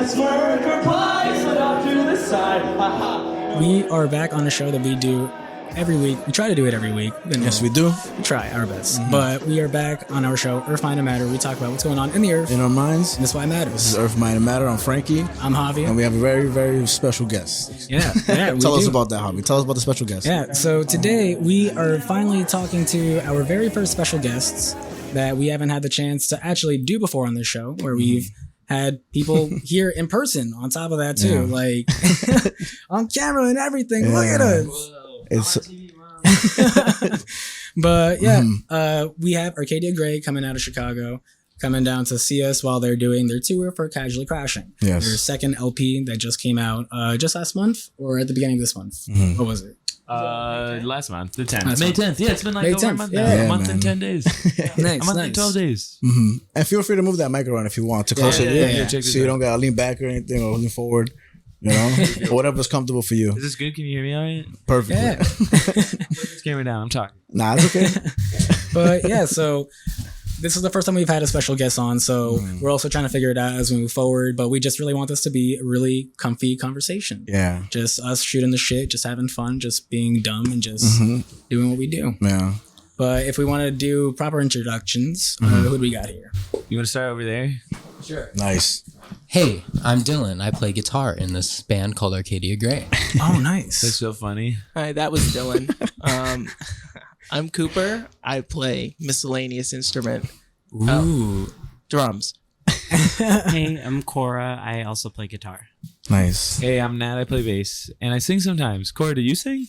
Last word replies, but off to the side. We are back on a show that we do every week. We try to do it every week. Yes, we do. We try our best. But we are back on our show, Earth, Mind, and Matter. We talk about what's going on in the Earth. In our minds. And that's why it matters. This is Earth, Mind, and Matter. I'm Frankie. I'm Javi. And we have a very, very special guest. Yeah. Tell us about that, Javi. Tell us about the special guest. Yeah, so today we are finally talking to our very first special guests that we haven't had the chance to actually do before on this show, where we've had people here in person on top of that too, like on camera and everything. Look at us. But we have Arcadia Grey coming out of Chicago, coming down to see us while they're doing their tour for Casually Crashing. Yes. Their second LP that just came out just last month or at the beginning of this month. What was it? Last month, the 10th. Last May month. 10th. Yeah, it's been like May over 10th. a month Yeah. now. Yeah, A month man. and 10 days. Nice, A month and 12 days. And feel free to move that mic around if you want to closer to you. Check So you don't gotta lean back or anything or lean forward. You know, whatever's comfortable for you. Is this good? Can you hear me all right? Perfectly. Yeah. Put this camera down. I'm talking. Nah, it's okay. But yeah, so this is the first time we've had a special guest on, so we're also trying to figure it out as we move forward, but we just really want this to be a really comfy conversation. Yeah. Just us shooting the shit, just having fun, just being dumb and just doing what we do. Yeah. But if we want to do proper introductions, who do we got here? You want to start over there? Sure. Nice. Hey, I'm Dylan. I play guitar in this band called Arcadia Grey. Oh, nice. That's so funny. Hi, that was Dylan. I'm Cooper. I play miscellaneous instrument. Ooh. Drums. Hey, I'm Cora. I also play guitar. Nice. Hey, I'm Nat. I play bass. And I sing sometimes. Cora, do you sing?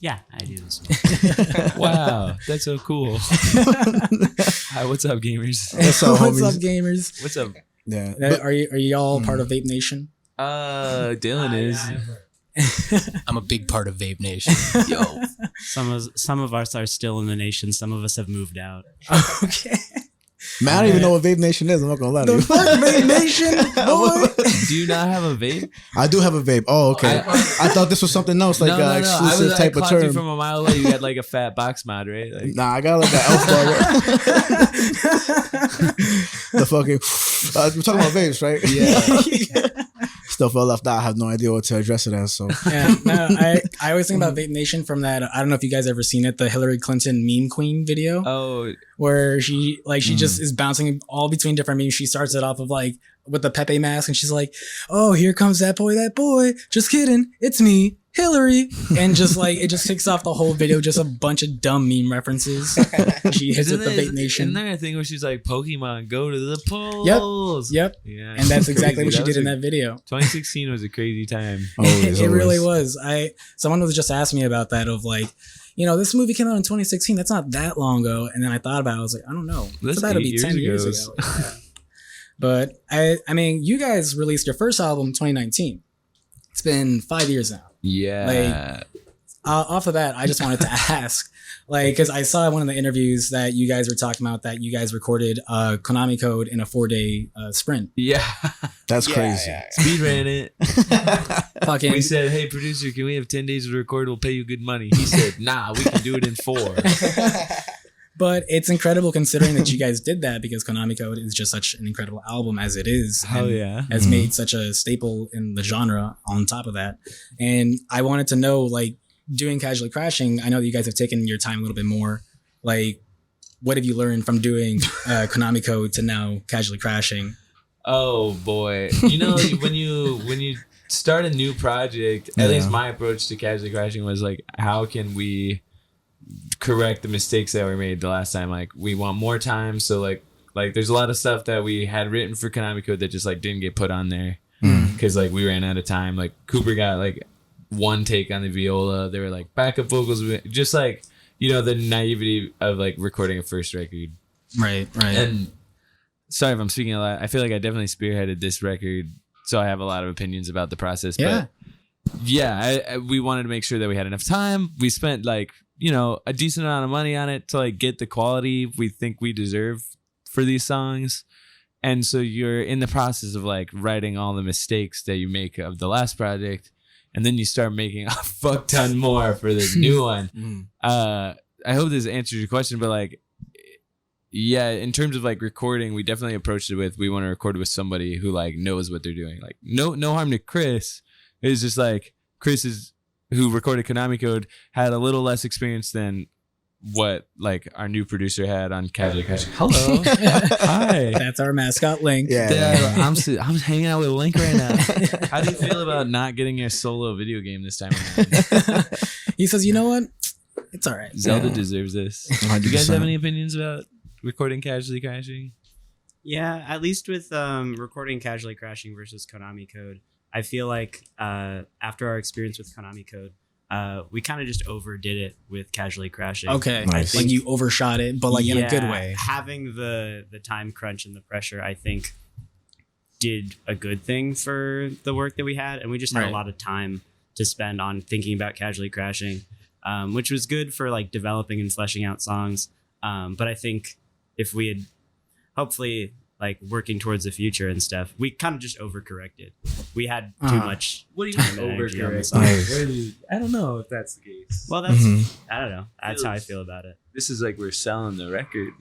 Yeah, I do this one. Wow. That's so cool. Hi, what's up, gamers? What's up, What's homies? up, gamers? What's up? Yeah. Are you all part of Vape Nation? Dylan is. I'm a big part of Vape Nation. Yo. Some of us are still in the nation. Some of us have moved out. Okay. Man, I don't even know what Vape Nation is. I'm not gonna lie to you. Fuck Vape Nation, boy. Do you not have a vape? I do have a vape. Oh, okay. I thought this was something else, like exclusive type of I term. you from a mile away. You had like a fat box mod, right? Like, Nah, I got like that elf bar. The fucking. We're talking about vapes, right? yeah. Stuff well left out. I have no idea what to address it as. So Yeah, no, I always think about Vape Nation from that. I don't know if you guys ever seen it, the Hillary Clinton meme queen video, Oh, where she just is bouncing all between different memes. She starts it off of like with the Pepe mask, and she's like, "Oh, here comes that boy. Just kidding, it's me, Hillary," and just like it just kicks off the whole video, just a bunch of dumb meme references. She hits with the Vape Nation. Isn't there a thing where she's like, Pokemon, go to the polls? Yep. Yeah. And that's exactly what she That did was in that video. 2016 was a crazy time. It really was. Someone was just asking me about that of like, this movie came out in 2016. That's not that long ago. And then I thought about it. I was like, I don't know. That's It's about to 8 be 10 years ago. Yeah. But I mean, you guys released your first album in 2019. It's been 5 years now. Yeah. Off of that, I just wanted to ask, because I saw one of the interviews that you guys were talking about that you guys recorded Konami Code in a 4-day sprint. Yeah. that's crazy. Speed ran it. Fucking. We said, hey, producer, can we have 10 days to record? We'll pay you good money. He said, nah, we can do it in 4. But it's incredible considering that you guys did that, because Konami Code is just such an incredible album as it is. Hell and yeah. has made such a staple in the genre on top of that. And I wanted to know, doing Casually Crashing, I know that you guys have taken your time a little bit more. What have you learned from doing Konami Code to now Casually Crashing? Oh, boy. When you start a new project, at least my approach to Casually Crashing was like, how can we correct the mistakes that were made the last time? Like, we want more time, so like there's a lot of stuff that we had written for Konami Code that just didn't get put on there because we ran out of time. Like, Cooper got one take on the viola. There were backup vocals, just the naivety of recording a first record. Right. And sorry if I'm speaking a lot. I feel like I definitely spearheaded this record, so I have a lot of opinions about the process. Yeah. But yeah, we wanted to make sure that we had enough time. We spent a decent amount of money on it to get the quality we think we deserve for these songs. And so you're in the process of writing all the mistakes that you make of the last project, and then you start making a fuck ton more for the new one. I hope this answers your question, but yeah, in terms of like recording, we definitely approached it with we want to record with somebody who like knows what they're doing. Like no harm to Chris. It's just like Chris is who recorded Konami Code had a little less experience than what like our new producer had on Casually Crashing. Hello. Hi. That's our mascot, Link. Yeah. I'm hanging out with Link right now. How do you feel about not getting a solo video game this time around? He says, you know what? It's all right. Zelda deserves this. 100%. Do you guys have any opinions about recording Casually Crashing? Yeah, at least with recording Casually Crashing versus Konami Code, I feel like after our experience with Konami Code, we kind of just overdid it with Casually Crashing. Okay. Nice. Like you overshot it, but like in a good way. Having the time crunch and the pressure, I think, did a good thing for the work that we had. And we just had a lot of time to spend on thinking about Casually Crashing, which was good for like developing and fleshing out songs. But I think if we had hopefully like working towards the future and stuff, we kind of just overcorrected. We had too much. What do you time mean and energy on the overcorrect? song. Nice. I don't know if that's the case. Well, that's Mhm. I don't know. That's how I feel about it. This is like we're selling the record.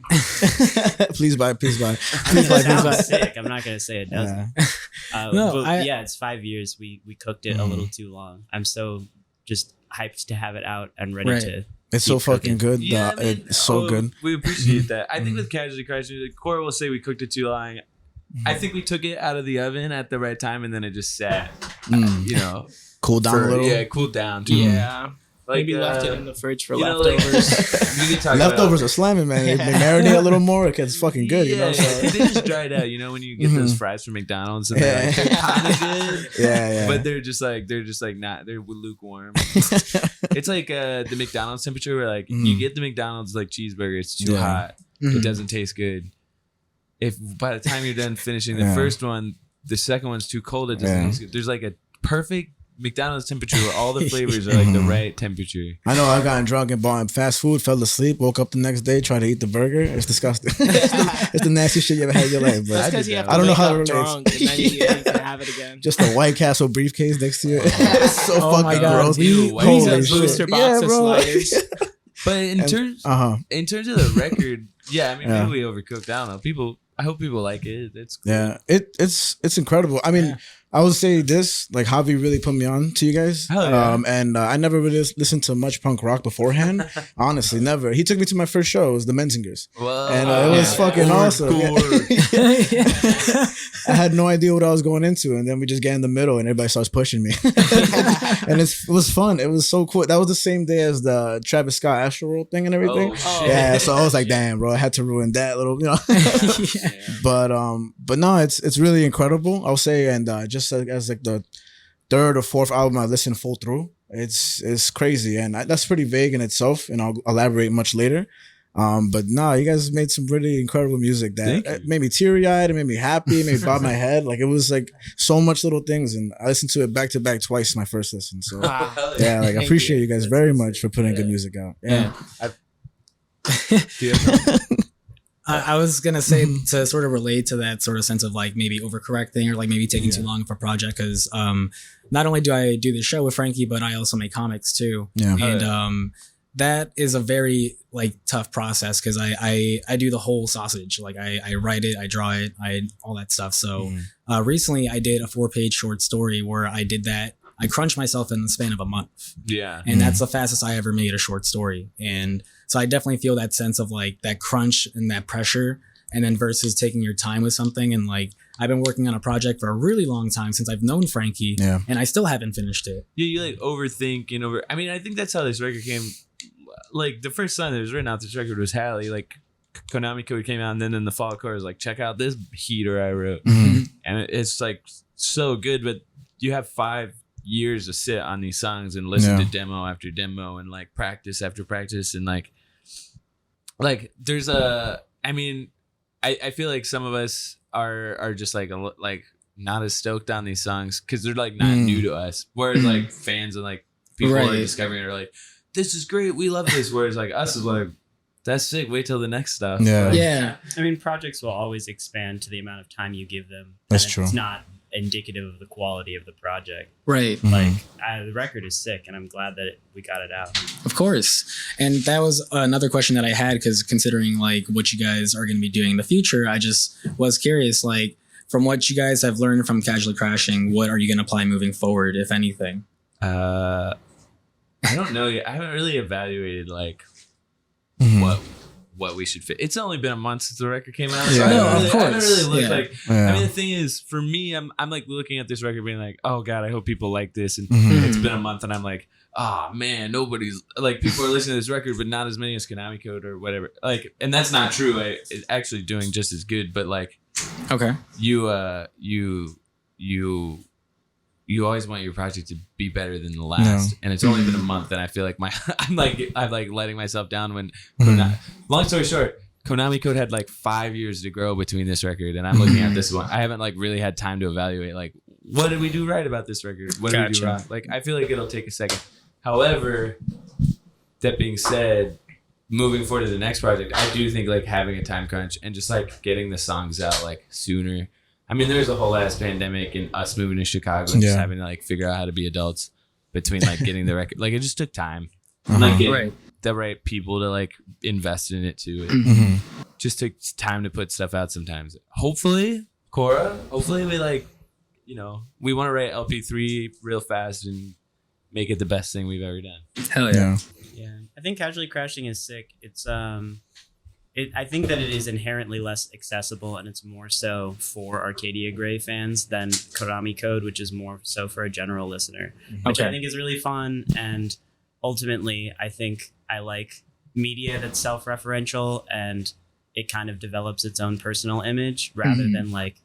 Please buy. Please buy, It please buy. sounds sick. I'm not gonna say it doesn't. No, But yeah, it's 5 years. We cooked it a Mhm. little too long. I'm so just hyped to have it out and ready Right. to. It's so Keep cooking. fucking good. Yeah, I mean, It's so good. We appreciate that. I think with Casually Crashing, the core will say we cooked it too long. I think we took it out of the oven at the right time, and then it just sat. You know, Cool down a little. Yeah, it cooled down too. Yeah. Like, Maybe left it in the fridge for you know, like, leftovers. we could talk Leftovers about, are slamming, man. They marinate a little more. It gets fucking good, you know. Yeah, So. they just dried out. You know, when you get those fries from McDonald's and they're, like, they're kind of good, Yeah. but they're just like not. They're lukewarm. It's like the McDonald's temperature where like you get the McDonald's like cheeseburger, it's too hot. Mhm. It doesn't taste good. If by the time you're done finishing the first one, the second one's too cold, it doesn't taste good. There's like a perfect McDonald's temperature where all the flavors are like the right temperature. I know I've gotten drunk and bought fast food, fell asleep, woke up the next day, tried to eat the burger. It's disgusting. It's the nastiest shit you ever had in your life. That's But because you have to I don't know wake how up it relates. drunk and then you can have it again. just a White Castle briefcase next to you. It's so Oh my fucking God. gross. Ew, White These Castle. are Holy shit. booster box Yeah, of bro. sliders. But in terms in terms of the record, yeah, I mean maybe we overcooked. I don't know. I hope people like it. It's cool. Yeah, it's incredible. I mean, I would say this, like Javi really put me on to you guys. Hell yeah. And I never really listened to much punk rock beforehand. Honestly, never. He took me to my first show. It was the Menzingers. Whoa. And it was fucking awesome. Yeah. I had no idea what I was going into, and then we just get in the middle, and everybody starts pushing me. And it was fun. It was so cool. That was the same day as the Travis Scott Astroworld thing and everything. Oh, shit. Yeah, so I was like, damn, bro, I had to ruin that little, you know. But no, it's really incredible, I'll say. And just as like the third or fourth album I listened full through, it's crazy, and that's pretty vague in itself, and I'll elaborate much later. But no, you guys made some really incredible music that made me teary-eyed, it made me happy, it made me bob my head. Like it was like so much little things, and I listened to it back to back twice my first listen. So yeah, like I appreciate you guys very much for putting good music out. Yeah. I was gonna say to sort of relate to that sort of sense of like maybe overcorrecting or like maybe taking too long for a project, because not only do I do the show with Frankie, but I also make comics too. Yeah. And that is a very like tough process because I do the whole sausage. Like I write it, I draw it, all that stuff. So recently I did a 4-page short story where I did that. I crunched myself in the span of a month. Yeah. And that's the fastest I ever made a short story. And so I definitely feel that sense of like that crunch and that pressure, and then versus taking your time with something. And like, I've been working on a project for a really long time since I've known Frankie, and I still haven't finished it. Yeah, you like overthink and over. I mean, I think that's how this record came. Like the first song that was written out this record was Hallie. Like Konami Code came out, and then in the fall chorus, like, check out this heater I wrote, and it's like so good. But you have 5 years to sit on these songs and listen to demo after demo and like practice after practice, and like there's I mean, I feel like some of us are just like not as stoked on these songs because they're like not new to us, whereas like fans and like people are discovering it are like, this is great, we love this, whereas like us is like, that's sick, wait till the next stuff. Yeah. Yeah. I mean, projects will always expand to the amount of time you give them. That's And true. It's not indicative of the quality of the project. Right. Like the record is sick, and I'm glad that we got it out. Of course. And that was another question that I had, because considering like what you guys are going to be doing in the future, I just was curious, like from what you guys have learned from Casually Crashing, what are you going to apply moving forward, if anything? I don't know yet. I haven't really evaluated like what we should fit. It's only been a month since the record came out. So Yeah, of course. I haven't really looked Yeah. like. Yeah. I mean, the thing is, for me, I'm like looking at this record, being like, oh god, I hope people like this. And Mhm. it's been a month, and I'm like, oh man, nobody's like, people are listening to this record, but not as many as Konami Code or whatever. Like, and that's not true. It's actually doing just as good, but like, Okay. you always want your project to be better than the last, and it's only been a month, and I feel like I'm like letting myself down when long story short, Konami Code had like 5 years to grow between this record, and I'm looking at this one. I haven't like really had time to evaluate like, what did we do right about this record, what did we do wrong. Like, I feel like it'll take a second. However, that being said, moving forward to the next project, I do think like having a time crunch and just like getting the songs out like sooner. I mean, there's a whole ass pandemic and us moving to Chicago and just having to like figure out how to be adults between like getting the record. Like, it just took time. Like getting the right people to like invest in it too. It just took time to put stuff out sometimes. Hopefully, Cora, hopefully we like, you know, we want to write LP3 real fast and make it the best thing we've ever done. Hell yeah. Yeah, I think Casually Crashing is sick. It's I think that it is inherently less accessible, and it's more so for Arcadia Grey fans than Konami Code, which is more so for a general listener, which I think is really fun. And ultimately, I think I like media that's self-referential, and it kind of develops its own personal image rather than like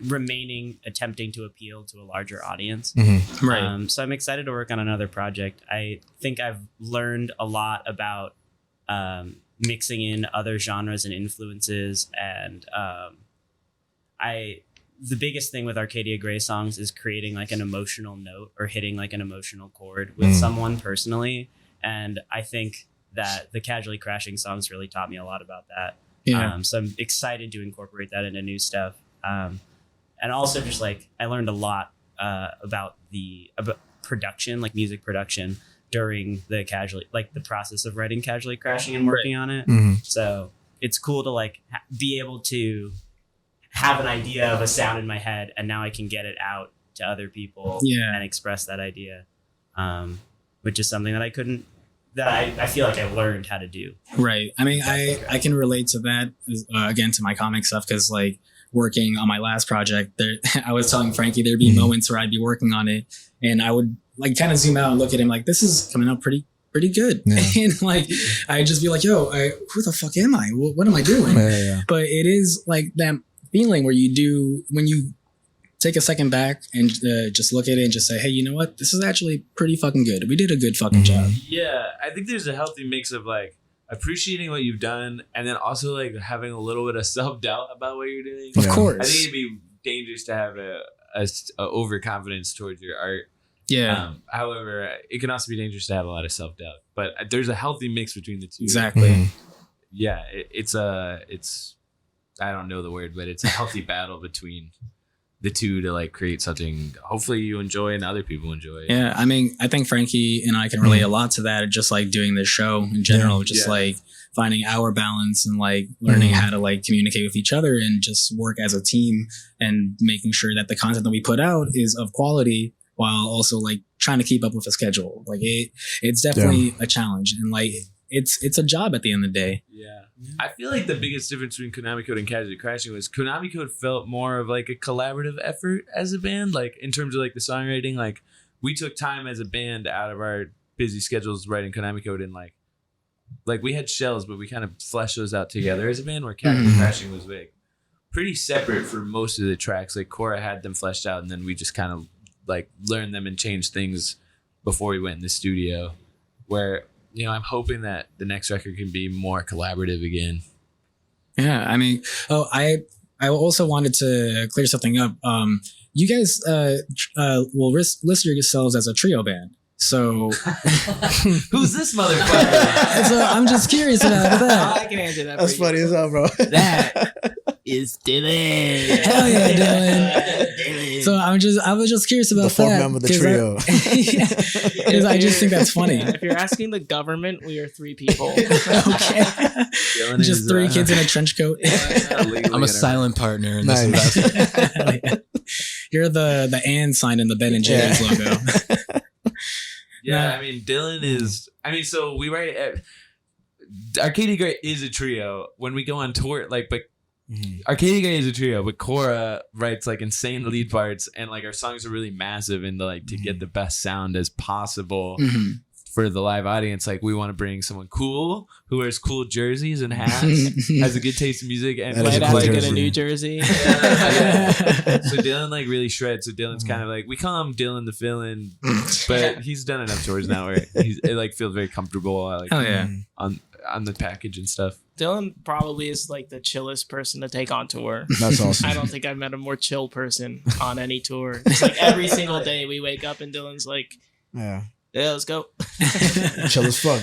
remaining attempting to appeal to a larger audience. Right. So I'm excited to work on another project. I think I've learned a lot about mixing in other genres and influences, and the biggest thing with Arcadia Grey songs is creating like an emotional note or hitting like an emotional chord with someone personally, and I think that the Casually Crashing songs really taught me a lot about that. So I'm excited to incorporate that into new stuff. And also just like I learned a lot about production, like music production, during the process of writing Casually Crashing and working on it. So it's cool to like be able to have an idea of a sound in my head, and now I can get it out to other people and express that idea, which is something that I feel like I learned how to do. Right. I mean, I can relate to that again to my comic stuff, because like working on my last project, I was telling Frankie there'd be moments where I'd be working on it, and I would like kind of zoom out and look at him like, this is coming out pretty good. And like I'd just be like, yo, who the fuck am I? What am I doing? But it is like that feeling where when you take a second back and just look at it and just say, hey, you know what? This is actually pretty fucking good. We did a good fucking job. Yeah, I think there's a healthy mix of like appreciating what you've done, and then also like having a little bit of self-doubt about what you're doing. Of course. I think it'd be dangerous to have a overconfidence towards your art. Yeah. However, it can also be dangerous to have a lot of self-doubt. But there's a healthy mix between the two. Exactly. Yeah, it's I don't know the word, but it's a healthy battle between the two to like create something hopefully you enjoy and other people enjoy. Yeah, I mean, I think Frankie and I can relate a lot to that, just like doing this show in general, just like finding our balance and like learning how to like communicate with each other and just work as a team, and making sure that the content that we put out is of quality while also like trying to keep up with the schedule. Like it's definitely a challenge, and like it's a job at the end of the day. Yeah. I feel like the biggest difference between Konami Code and Casually Crashing was Konami Code felt more of like a collaborative effort as a band, like in terms of like the songwriting. Like we took time as a band out of our busy schedules writing Konami Code, and like we had shells, but we kind of fleshed those out together as a band, where Casually Crashing was like pretty separate for most of the tracks. Like Cora had them fleshed out, and then we just kind of like learned them and changed things before we went in the studio, where, you know, I'm hoping that the next record can be more collaborative again. Yeah, I mean, I also wanted to clear something up. You guys will list yourselves as a trio band. So who's this motherfucker? so I'm just curious about that. I can answer that. That's funny as hell, bro. That is Dylan. Hell yeah, Dylan. So I was just curious about The fourth that. member of the trio. Because I just think that's funny. If you're asking the government, we are 3 people. Okay. Dylan Just is, 3 kids in a trench coat. I'm a silent partner in this Nice. investment. Hell yeah. You're the and sign in the Ben and Jerry's logo. Yeah, I mean, Dylan is. I mean, so we write. Arcadia Grey is a trio. When we go on tour, like, but Arcadia Grey is a trio, but Cora writes like insane lead parts, and like our songs are really massive, and like to get the best sound as possible for the live audience. Like, we want to bring someone cool who wears cool jerseys and hats, has a good taste in music, and That is Might a have cool to get a jersey. New Jersey. So Dylan like really shreds. So Dylan's kind of like, we call him Dylan the fill-in, but he's done enough tours now where it like feels very comfortable. Like Hell yeah. on the package and stuff. Dylan probably is like the chillest person to take on tour. That's awesome. I don't think I've met a more chill person on any tour. It's like every single day we wake up and Dylan's like, Yeah. yeah, let's go. Chill as fuck.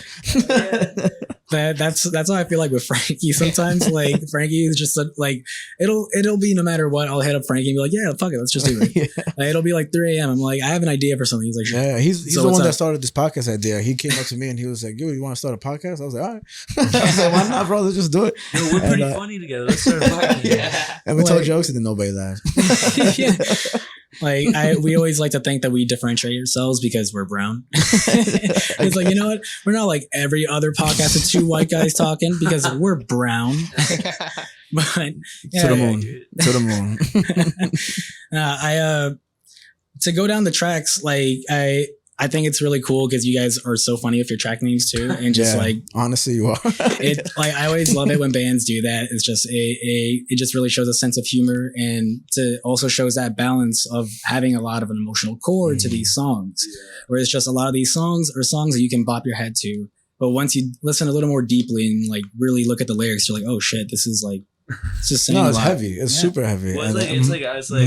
That's how I feel like with Frankie sometimes. Like Frankie is just like it'll be no matter what. I'll hit up Frankie and be like, yeah, fuck it, let's just do it. Like, it'll be like 3 a.m. I'm like, I have an idea for something. He's like, Yeah, he's So the what's one that up? started this podcast idea. He came up to me and he was like, "Yo, you want to start a podcast?" I was like, "All right." I was like, "Why not, bro? Let's just do it." Yo, we're pretty And, funny together. Let's start a podcast. And we told Like- jokes and then nobody laughed. yeah. Like we always like to think that we differentiate ourselves because we're brown. It's like, you know what? We're not like every other podcast with 2 white guys talking because we're brown. But yeah, To the moon. To the moon. To go down the tracks, like I think it's really cool because you guys are so funny with your track names too, and just Yeah, like honestly, you are. it. Like I always love it when bands do that. It's just it just really shows a sense of humor, and to also shows that balance of having a lot of an emotional core to these songs, where it's just a lot of these songs are songs that you can bop your head to, but once you listen a little more deeply and like really look at the lyrics, you're like, oh shit, this is like it's just saying No, a it's lot. heavy. It's Yeah. super heavy. Well, And, it's like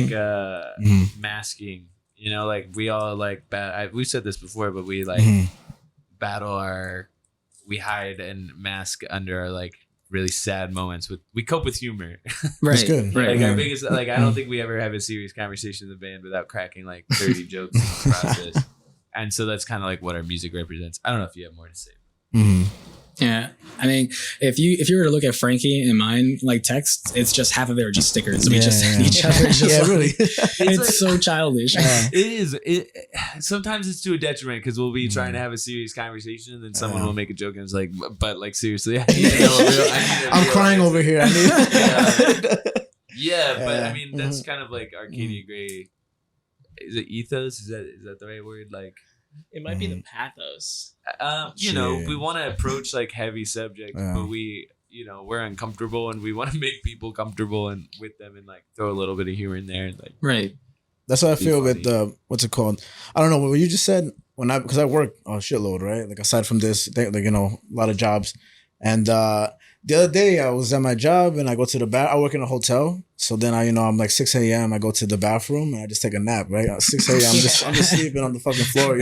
Mhm. masking. You know, like we all like we've said this before, but we like Mhm. we hide and mask under our like really sad moments. We cope with humor. Right, That's good. right. Like Yeah. our biggest, like I don't think we ever have a serious conversation in the band without cracking like 30 jokes in the process. And so that's kind of like what our music represents. I don't know if you have more to say. Mhm. Yeah, I mean, if you were to look at Frankie and mine, like texts, it's just half of it are just stickers. We Yeah, just send yeah. each other. Just Yeah, like- really. It's like- so childish. Yeah. It is. Sometimes it's to a detriment because we'll be trying to have a serious conversation and then someone Yeah. will make a joke and it's like, but like seriously, I need to know a real, I need a I'm real crying answer. over here. I need. Yeah, but Yeah. I mean that's kind of like Arcadia Grey. Is it ethos? Is that the right word? Like, It might be the pathos. you know, Shit. we want to approach like heavy subjects, Yeah. but we're uncomfortable and we want to make people comfortable and with them and like throw a little bit of humor in there. And, like, Right. That's what I Be feel with funny. what's it called? I don't know what you just said because I work a shitload, right? Like aside from this, like a lot of jobs. And the other day I was at my job and I go to the I work in a hotel, so then I'm like 6 a.m. I go to the bathroom and I just take a nap, right? At 6 a.m. I'm just sleeping on the fucking floor,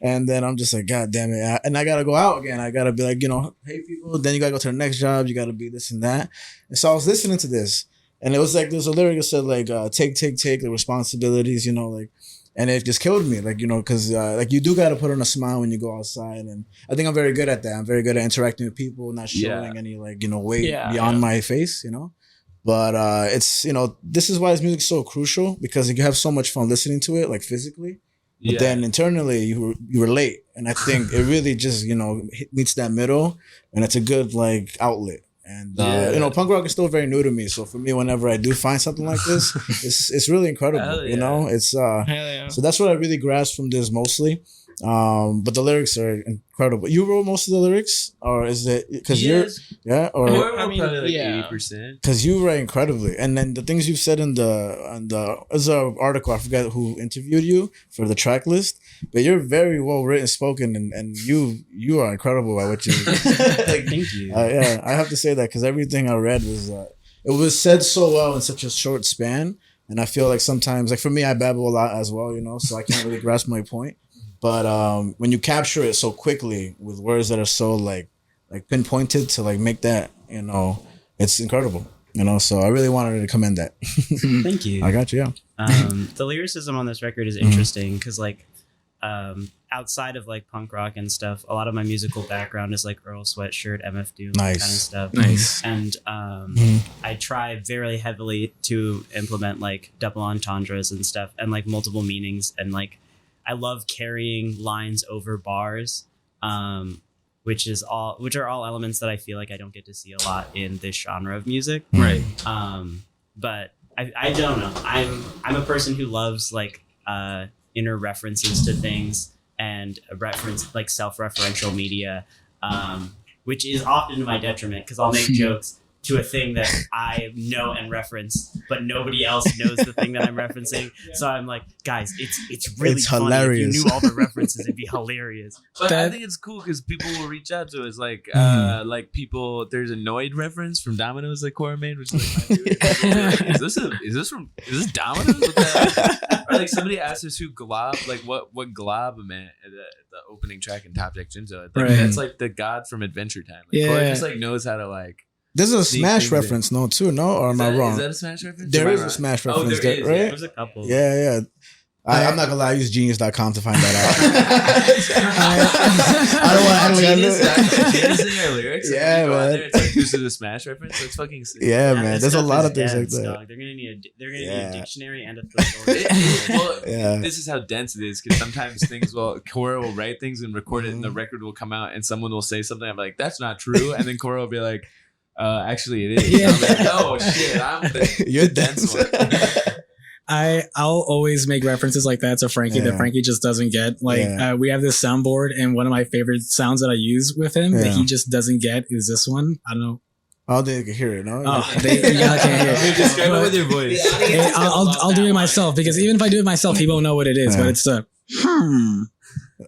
and then I'm just like, God damn it, and I gotta go out again. I gotta be like, hey people, then you gotta go to the next job. You gotta be this and that. And so I was listening to this. And it was like, there's a lyric that said like, take the responsibilities, like, and it just killed me, like, cause like you do got to put on a smile when you go outside. And I think I'm very good at that. I'm very good at interacting with people, not showing any like, weight beyond my face, but it's, this is why this music's so crucial because you have so much fun listening to it, like physically, but then internally you relate. And I think it really just, meets that middle and it's a good like outlet. And punk rock is still very new to me. So for me, whenever I do find something like this, it's really incredible. Hell yeah. It's Hell yeah. so that's what I really grasp from this mostly. But the lyrics are incredible. You wrote most of the lyrics, or is it because or I mean, probably like yeah. 80%. because you write incredibly, and then the things you've said in there's an article, I forgot who interviewed you for the track list, but you're very well written, spoken, and you are incredible at what you like. Thank you. Yeah, I have to say that because everything I read was it was said so well in such a short span, and I feel like sometimes, like for me, I babble a lot as well, so I can't really grasp my point. But when you capture it so quickly with words that are so like pinpointed to like make that, it's incredible. You know, so I really wanted to commend that. Thank you. I got you. Yeah. The lyricism on this record is interesting because like outside of like punk rock and stuff, a lot of my musical background is like Earl Sweatshirt, MF Doom kind of stuff. Nice. And I try very heavily to implement like double entendres and stuff and like multiple meanings, and like I love carrying lines over bars, which are all elements that I feel like I don't get to see a lot in this genre of music. Right. But I don't know. I'm a person who loves like inner references to things and like self-referential media, which is often to my detriment because I'll make jokes to a thing that I know and reference, but nobody else knows the thing that I'm referencing. So I'm like, guys, it's really funny. Hilarious. If you knew all the references, it'd be hilarious. But I think it's cool because people will reach out to us, like people. There's a Noid reference from Domino's that Cora made, which is like, is this Domino's? What the- or like somebody asked us who Glob, like what Glob meant at the opening track in Top Deck Jinzo. Like, that's like the god from Adventure Time. Like, Cora just like knows how to like. There's a Smash reference, no, too, no? Or am I wrong? Is that a Smash reference? There is a Smash reference, there is, right? yeah. There's a couple. Yeah. I'm not gonna lie. I use genius.com to find that out. I don't want to. Geniusing our lyrics. Yeah, man. There, it's like, this is a Smash reference. That's fucking sick. Yeah, man. This There's a stuff lot is of things like dense, that. dog. They're gonna need a dictionary and a thesaurus. Well, this is how dense it is because sometimes Cora will write things and record it, and the record will come out, and someone will say something. I'm like, that's not true, and then Cora will be like, actually, it is. Yeah. I'm like, oh shit, You're the dense one. I'll always make references like that to Frankie that Frankie just doesn't get. Like we have this soundboard, and one of my favorite sounds that I use with him that he just doesn't get is this one. I don't know. Oh, they can hear it, no? Oh, y'all can't hear it. Describe it with your voice. I'll do it myself because even if I do it myself, he won't know what it is. But it's the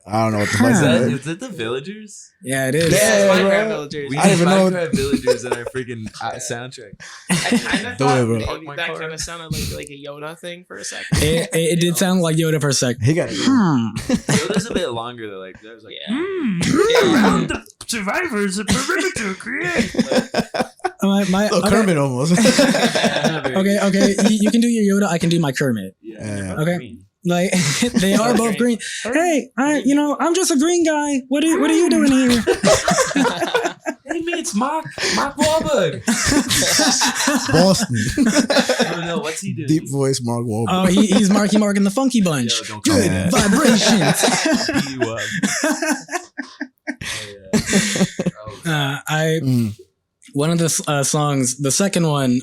I don't know what the fuck Is that the Villagers? Yeah, it is. Yeah, Minecraft bro. Villagers. We I need didn't even know. Minecraft Villagers in our freaking soundtrack. I kind of Do it, thought bro. maybe that kind of sounded like a Yoda thing for a second. It did sound like Yoda for a sec. He got it. Yoda's a bit longer though. Like there's like Yeah. The survivors of perimeter create. Kermit almost. Okay. You can do your Yoda. I can do my Kermit. Yeah. Okay. Like they are both green. Hey, I'm just a green guy. What are you doing here? hey man, it's Mark Wahlberg. Boston. I don't know what's he doing. Deep voice Mark Wahlberg. Oh, he's Marky Mark in the Funky Bunch. Yo, don't call Good me that. vibrations. One of the songs, the second one,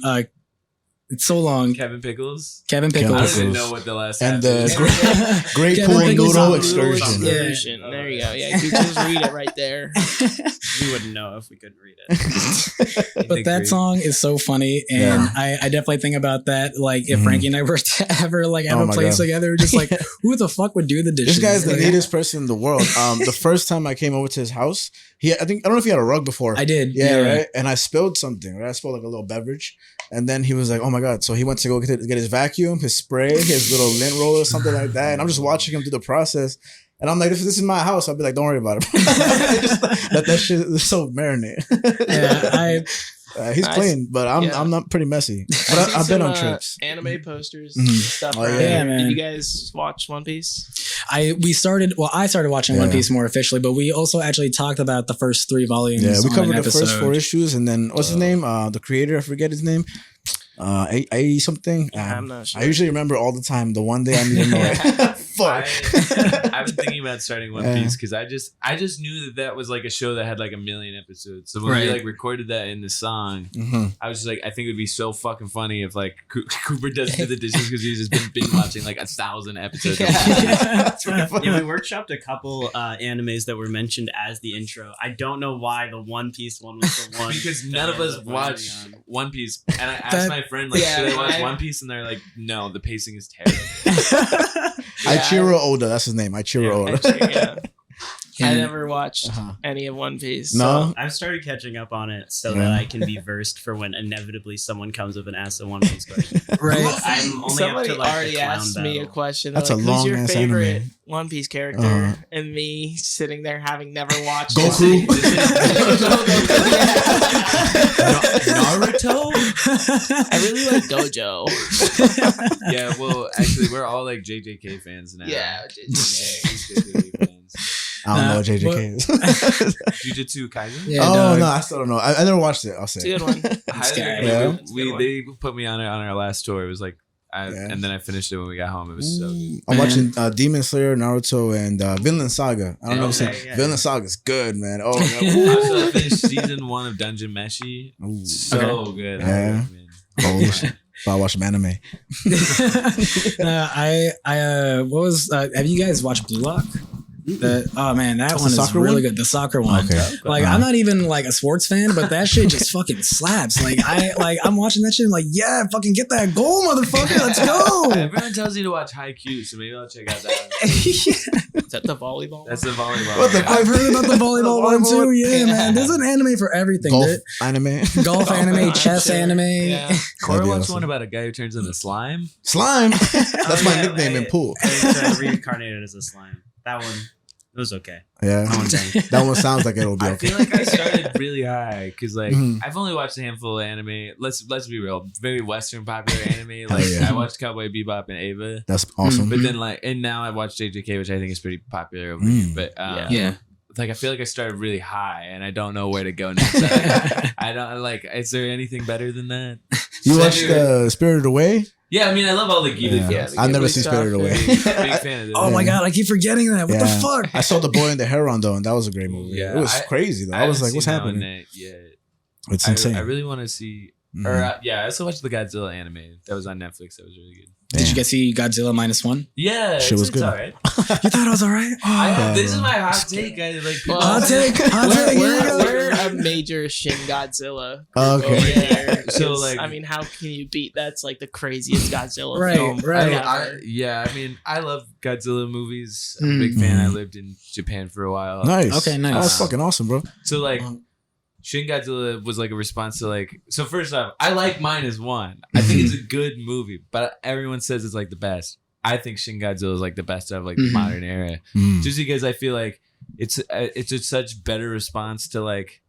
it's so long. Kevin Pickles. Kevin I Pickles. don't even know what the last And half the is. Great Kevin Pool Pickles Noodle on Excursion. Excursion. There you go. Yeah, you just read it right there. We wouldn't know if we couldn't read it. But that song is so funny, and I definitely think about that. Like if Frankie and I were to ever have a place together, just like who the fuck would do the dishes? This guy's the neatest person in the world. The first time I came over to his house, I don't know if he had a rug before. I did. Yeah, right. And I spilled something. Right, I spilled like a little beverage, and then he was like, "Oh my god!" So he went to go get his vacuum, his spray, his little lint roller, something like that. And I'm just watching him do the process. And I'm like, if this is my house, I'll be like, don't worry about it. Just let that shit is so marinate. He's clean, but I'm not pretty messy. But I've been on trips. Anime posters and stuff. Oh, around yeah, here. man. Did you guys watch One Piece? I started watching One Piece more officially, but we also actually talked about the first 3 volumes. Yeah, we on covered an the first episode. 4 issues, and then what's his name? The creator, I forget his name. A something. I'm not sure. I usually remember all the time. The one day I need to know it. Fuck. I've been thinking about starting One Piece because I just knew that was like a show that had like 1 million episodes. So when we like recorded that in the song, I was just like, I think it would be so fucking funny if like Cooper doesn't do the dishes because he's just been binge watching like 1,000 episodes. Yeah, we workshopped a couple animes that were mentioned as the intro. I don't know why the One Piece one was the one because none of us watched One Piece, and I asked my friend like, should I watch One Piece, and they're like, no, the pacing is terrible. Ichiro Oda, that's his name. Ichiro Oda. I never watched any of One Piece. No? So. I've started catching up on it so that I can be versed for when inevitably someone comes up and asks a One Piece question. Right. I'm only Somebody up to like already the clown asked me a battle. question. That's Like, a who's your long-ass favorite anime. One Piece character? And me sitting there having never watched Goku. Naruto. I really like Dojo. Yeah, well, actually, we're all like JJK fans now. Yeah, JJK fans. I don't know what JJK is. Jujutsu Kaisen. Yeah, oh dog. no, I still don't know. I never watched it. I'll say. It's a good one. Highly Yeah. recommend. They put me on it on our last tour. It was like, and then I finished it when we got home. It was so good. I'm watching Demon Slayer, Naruto, and Vinland Saga. I don't know if you've seen. yeah. Vinland Saga is good, man. Oh, I man. also finished season 1 of Dungeon Meshi. Ooh. So good. Yeah. Holy shit. I watch some anime. What was? Have you guys watched Blue Lock? Oh man, that That's one the is soccer really one? good. The soccer one. Okay. Like I'm not even like a sports fan, but that shit just fucking slaps. I'm watching that shit. I'm like, yeah, fucking get that goal, motherfucker. Let's go. Everyone tells you to watch Haikyuu, so maybe I'll check out that one. Is that the volleyball? That's the volleyball. What the one. fuck? I've heard about the volleyball one too. one? Yeah, man. There's an anime for everything. Golf dude. anime. Golf anime, chess Sure. anime. Yeah. Cora That'd be watched awesome. one about a guy who turns into slime. Slime. That's my yeah, nickname in pool. It's reincarnated as a slime. That one, it was okay. Yeah. That one's dang. That one sounds like it'll be I okay. feel like I started really high because like Mhm. I've only watched a handful of anime. Let's be real, very Western popular anime. Like yeah. I watched Cowboy Bebop and Ava, That's awesome. but then like and now I watch JJK, which I think is pretty popular over Mm. here. But Yeah. like I feel like I started really high and I don't know where to go next. I don't like. Is there anything better than that? You So watched anyway- Spirited Away? Yeah, I mean I love all the Ghibli Yeah. films. I've never Ghibli seen stuff, Spirited Away. Big fan of this. Oh my god, I keep forgetting that. What the Yeah. fuck? I saw The Boy and the Heron though, and that was a great movie. Yeah, It was I- crazy though. I was like, what's happening? Yeah, It's insane. I really want to see. Mhm. Or I also watched the Godzilla anime that was on Netflix. That was really good. Did you Damn. guys see Godzilla -1? Yeah, Shit was it's good. all right. You thought it was alright? Yeah, This is bro. my hot take. I like. Well, Hot take. Hot take. Here we go. We're a major Shin Godzilla. Okay. Over here, So, 'cause, like- I mean, how can you beat that's like the craziest Godzilla Right, film? right. ever. I mean, I love Godzilla movies. I'm a big fan. I lived in Japan for a while. Nice. Okay, nice. That was fucking awesome, bro. So like, Shin Godzilla was like a response to like. So first off, I like -1. I think it's a good movie, but everyone says it's like the best. I think Shin Godzilla is like the best of like the modern era, Mm. just because I feel like it's a such better response to like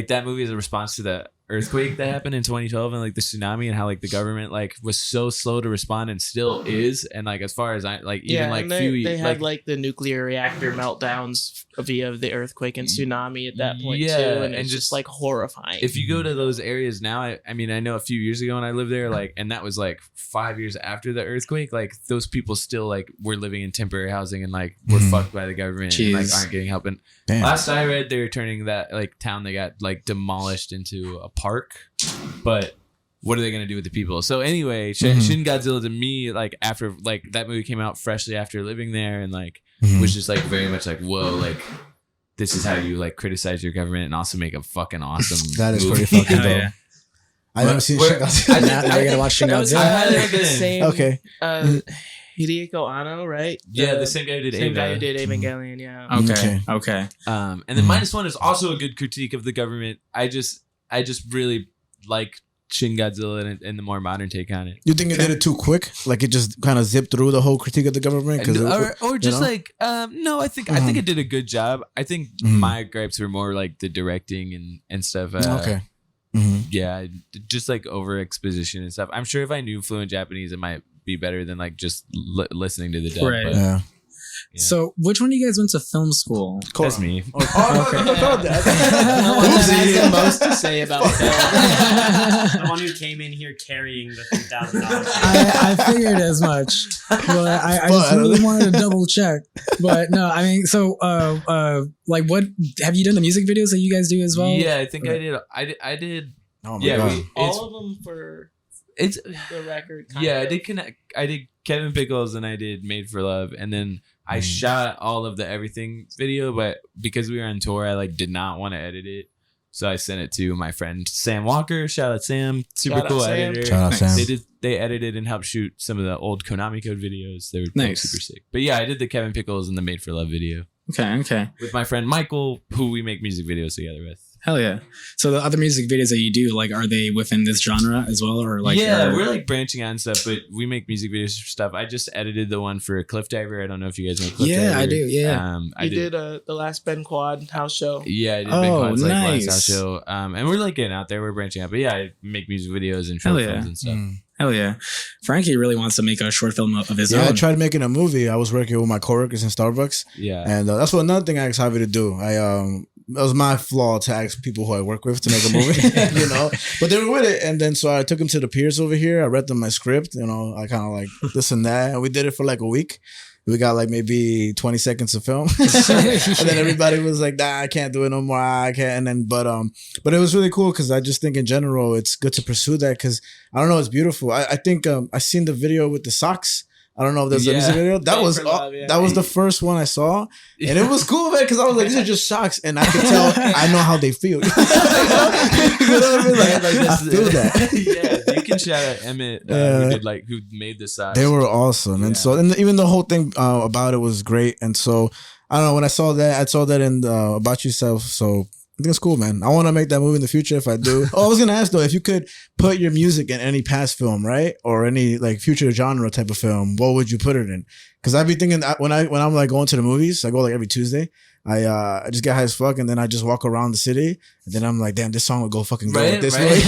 that movie is a response to the earthquake that happened in 2012 and like the tsunami and how like the government like was so slow to respond and still is, and like as far as I like even Yeah, like and few they had like the nuclear reactor meltdowns via the earthquake and tsunami at that point Yeah, too, and and it's just- just like horrifying. if you go to those areas now, I mean, I know a few years ago when I lived there, like, and that was like 5 years after the earthquake, like those people still like were living in temporary housing and like were Mhm. fucked by the government and like Jeez. aren't getting help. And Damn. last I read, they were turning that like town they got like demolished into a park, but what are they gonna do with the people? So anyway, Shin Godzilla to me, like after like that movie came out freshly after living there, and like Mhm. was just like very much like whoa, like this is how you like criticize your government and also make a fucking awesome. That is movie. pretty fucking Hell dope. yeah. I never seen Where- Shin Godzilla. Now we gotta watch Shin That was Godzilla. I like the haven't. same. Okay. Hideko Anno, right? Yeah, the same guy who did same Ava. guy who did Evangelion. Yeah. Okay. Okay. And then -1 is also a good critique of the government. I just really like Shin Godzilla and the more modern take on it. You think it did it too quick? Like it just kind of zipped through the whole critique of the government? Or just know? like no, I think it did a good job. I think my gripes were more like the directing and stuff. Okay. Mhm. Yeah, just like over exposition and stuff. I'm sure if I knew fluent Japanese, it might be better than like just listening to the dub. Right. But Yeah. Yeah. So, which one of you guys went to film school? that's me. No one has the most to say about film. The one who came in here carrying the $3,000. I figured as much, but I just really wanted to double check. But no, I mean, so like, what have you done the music videos that you guys do as well? Yeah, I think I did. I did. Oh my Yeah, god. it's All of them for it's the record. yeah. I did connect. I did Kevin Pickles and I did Made for Love, and then I shot all of the everything video. But because we were on tour, I like did not want to edit it, so I sent it to my friend Sam Walker. Shout out Sam, super Shout out cool Sam. editor. Shout out Sam. They edited and helped shoot some of the old Konami Code videos. They were both Nice. super sick. But yeah, I did the Kevin Pickles and the Made for Love video Okay. Okay. with my friend Michael, who we make music videos together with. Hell yeah. So the other music videos that you do, like, are they within this genre as well, or like? We're like branching on stuff, but we make music videos for stuff. I just edited the one for Cliff Diver. I don't know if you guys know Cliff Diver. Yeah, I do. Yeah. I did the last Ben Quad house show. Yeah, I did Ben Quad's like last house show. And we're like getting out there. We're branching out, but yeah, I make music videos and short films and stuff. Hell yeah. Frankie really wants to make a short film of his own. I tried making a movie. I was working with my coworkers in Starbucks. Yeah, and that's what another thing I asked Javi to do. It was my flaw to ask people who I work with to make a movie, you know. But they were with it, and then so I took them to the peers over here. I read them my script, you know. I kind of like this and that, and we did it for like a week. We got like maybe 20 seconds of film, and then everybody was like, "Nah, I can't do it no more. I can't." And then, but it was really cool because I just think in general it's good to pursue that because I don't know, it's beautiful. I think I seen the video with the socks. I don't know if there's a music video. That was that was the first one I saw, and it was cool, man. Because I was like, these are just socks, and I could tell I know how they feel. You know what I mean? Like I feel that. Yeah, you can shout out Emmett, who made the socks. They were awesome, and so even the whole thing about it was great. And so I don't know, when I saw that in About Yourself. So I think it's cool, man. I want to make that movie in the future if I do. I was gonna ask though, if you could put your music in any past film, right, or any like future genre type of film, what would you put it in? Because I'd be thinking that when I'm like going to the movies, I go like every Tuesday. I just get high as fuck, and then I just walk around the city, and then I'm like, damn, this song would go fucking good with this way.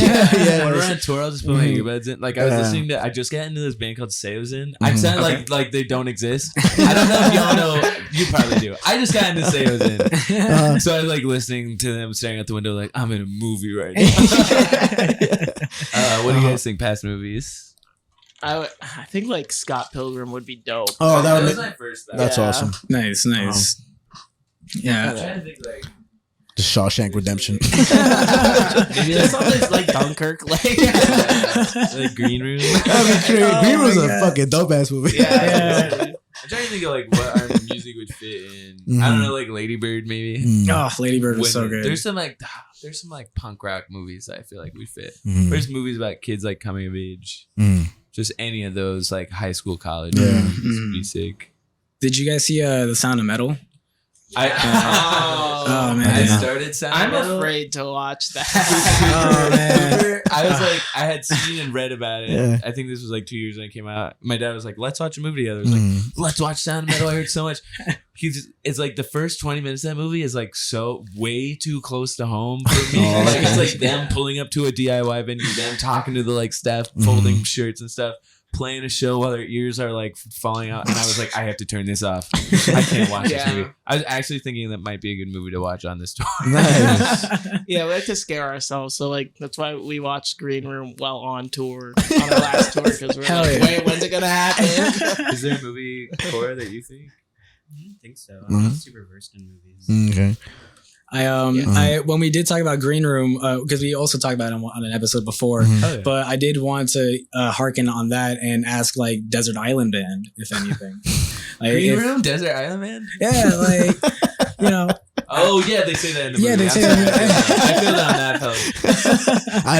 When we're on tour, I'll just put my earbuds in. Like I was listening to, I just got into this band called Seosin. I sound like they don't exist. I don't know if y'all know. You probably do. I just got into Seosin, so I was like listening to them staring out the window, like I'm in a movie right now. What do you guys think? Past movies? I think like Scott Pilgrim would be dope. Oh, that was my first. That's awesome. Nice. Yeah. I'm trying to think like The Shawshank Redemption. Maybe that's something like Dunkirk, like Green Room. Green Room's a fucking dope ass movie. Yeah. I'm trying to think of like what our music would fit in. I don't know, like Lady Bird maybe. Oh, Lady Bird was so good. There's some punk rock movies that I feel like we fit. There's movies about kids like coming of age. Just any of those like high school, college movies would be sick. Did you guys see The Sound of Metal? Man. I started Sound I'm Metal. afraid to watch that. Oh man. I was like, I had seen and read about it. Yeah. I think this was like 2 years when it came out. My dad was like, let's watch a movie together. I was like, let's watch Sound of Metal. I heard so much. It's like the first 20 minutes of that movie is like so way too close to home for me. Like, it's like them pulling up to a DIY venue, them talking to the like staff, folding shirts and stuff, playing a show while their ears are like falling out, and I was like, I have to turn this off. I can't watch this movie. I was actually thinking that might be a good movie to watch on this tour. Nice. Yeah, we like to scare ourselves, so like that's why we watched Green Room while on tour on our last tour, because we're like, wait, when's it gonna happen? Is there a movie, Cora, that you think? I don't think so. I'm not super versed in movies. Okay. I when we did talk about Green Room, because we also talked about it on an episode before, but I did want to hearken on that and ask like Desert Island Band, if anything. Like, Green Room, Desert Island Band? Yeah, like, you know. Oh yeah, they say that in the movie. Yeah, they say that. I feel that on that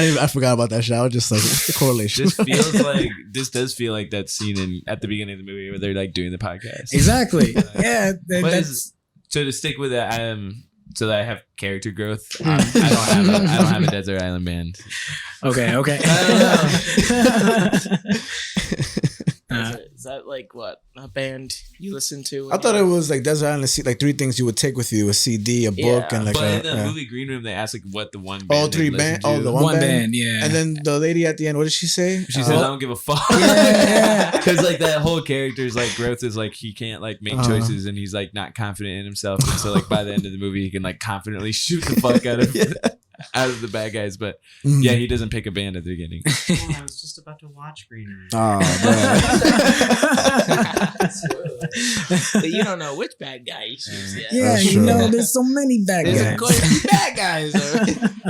page. I forgot about that shit. I was just like, what's the correlation? This does feel like that scene at the beginning of the movie where they're like doing the podcast. Exactly. Yeah. So to stick with that, so that I have character growth, I don't have a Desert Island Band. Okay. Is that like what a band you listen to? I thought it was like Desert Island, like 3 things you would take with you: a CD, a book, and like. But in the movie Green Room, they asked like what the one band. Oh, 3 band. Oh, the one band. Yeah. And then the lady at the end, what did she say? She says, "I don't give a fuck." Yeah. Because like that whole character's like growth is like he can't like make choices, and he's like not confident in himself, and so like by the end of the movie, he can like confidently shoot the fuck out of the bad guys. But yeah, he doesn't pick a band at the beginning. I was just about to watch Green Room. Oh man. But you don't know which bad guy you choose yet. Yeah, you know, there's so many bad guys. There's going to be bad guys.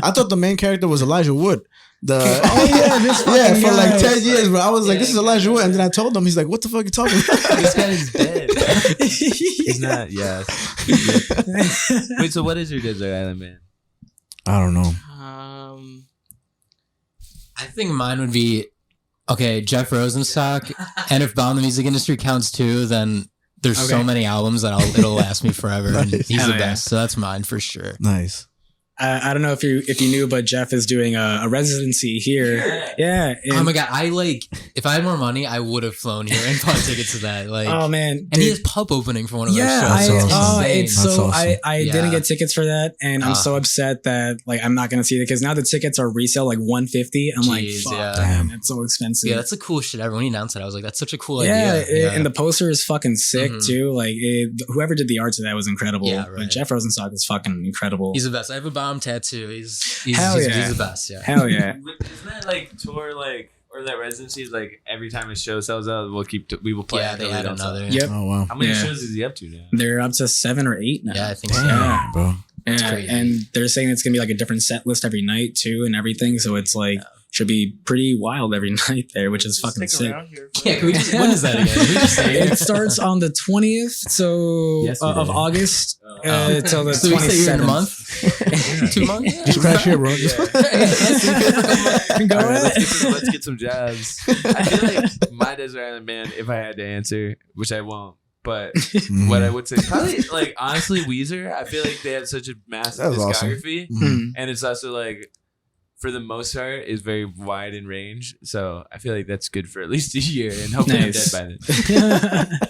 I thought the main character was Elijah Wood. For like 10 years, bro. I was like, this is Elijah Wood. And then I told him, he's like, what the fuck are you talking about? This guy is dead. He's not, Wait, so what is your Desert Island Band? I don't know. I think mine would be, Jeff Rosenstock. And if Bound the Music Industry counts too, then there's so many albums that it'll last me forever. And he's the best. So that's mine for sure. Nice. I don't know if you knew, but Jeff is doing a residency here. Yeah. Oh my god! If I had more money, I would have flown here and bought tickets to that. Like, oh man, and he has pub opening for one of those yeah, shows. it's so awesome. I didn't get tickets for that, and I'm so upset that like I'm not gonna see it because now the tickets are resale like $150. I'm like, fuck, man, it's so expensive. Yeah, that's a cool shit. When he announced it, I was like, that's such a cool idea. Yeah, and the poster is fucking sick too. Like whoever did the art to that was incredible. Yeah, right. But Jeff Rosenstock is fucking incredible. He's the best. I have a bomb tattoo. He's the best. Yeah. Hell yeah. Isn't that like tour like or that residency is like every time a show sells out, we will play. Yeah, they had another. Yep. Oh wow. How many shows is he up to now? They're up to 7 or 8 now. Yeah, I think so. Yeah, bro. Yeah, and they're saying it's gonna be like a different set list every night too, and everything. So it's like should be pretty wild every night there, which is fucking sick. Yeah, can we just, when is that again? Can we just say it starts on the 20th, of August till the 27th. A month, 2 months. Just crash here, bro. Go ahead. Let's get some jobs. I feel like my Desert Island Band, if I had to answer, which I won't. But what I would say, probably like honestly, Weezer. I feel like they have such a massive discography, and it's also like, for the most part, is very wide in range. So I feel like that's good for at least a year, and hopefully I'm dead by then.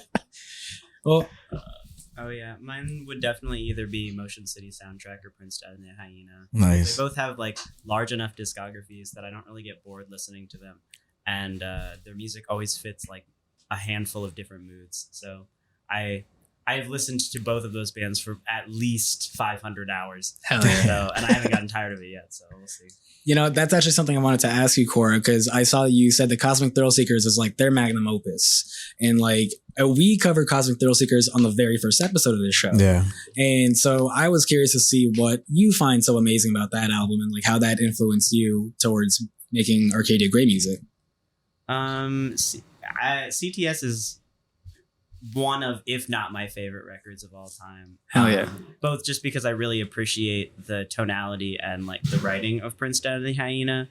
Well, oh yeah, mine would definitely either be Motion City Soundtrack or Prince Dead and the Hyena. Nice. They both have like large enough discographies that I don't really get bored listening to them, and their music always fits like a handful of different moods. So I've listened to both of those bands for at least 500 hours. Hell yeah. So, and I haven't gotten tired of it yet. So we'll see. You know, that's actually something I wanted to ask you, Cora, because I saw you said the Cosmic Thrill Seekers is like their magnum opus. And like we covered Cosmic Thrill Seekers on the very first episode of this show. Yeah. And so I was curious to see what you find so amazing about that album and like how that influenced you towards making Arcadia Grey music. CTS is one of, if not my favorite records of all time. Hell yeah. Both just because I really appreciate the tonality and like the writing of Prince Dead and the Hyena.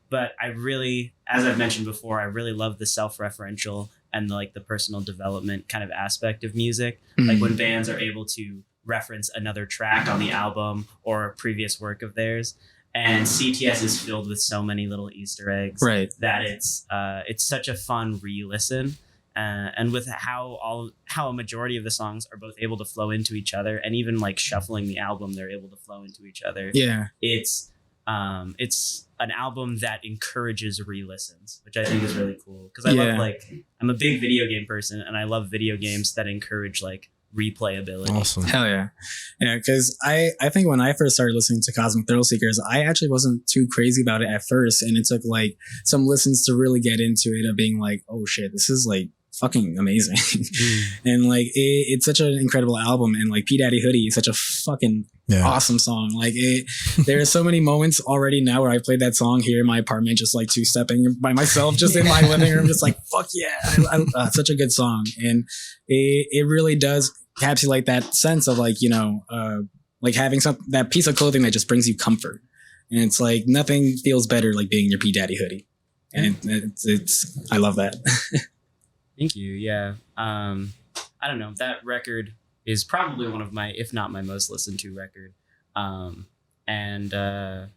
But I really, as I've mentioned before, I really love the self-referential and like the personal development kind of aspect of music. Like when bands are able to reference another track on the album or a previous work of theirs. And CTS is filled with so many little Easter eggs that it's such a fun re-listen. And with how a majority of the songs are both able to flow into each other, and even like shuffling the album, they're able to flow into each other. Yeah, it's an album that encourages re-listens, which I think is really cool because I love I'm a big video game person, and I love video games that encourage like replayability. Awesome. Hell yeah. Yeah, because I think when I first started listening to Cosmic Thrill Seekers, I actually wasn't too crazy about it at first, and it took like some listens to really get into it of being like, oh shit, this is like fucking amazing. And like it's such an incredible album, and like P Daddy Hoodie is such a fucking awesome song. Like there are so many moments already now where I played that song here in my apartment, just like two-stepping by myself just in my living room, just like fuck yeah. Such a good song, and it really does encapsulate that sense of like, you know, like having that piece of clothing that just brings you comfort, and it's like nothing feels better like being your P Daddy Hoodie, and it's I love that. Thank you. Yeah. I don't know. That record is probably one of my, if not my most listened to record. And I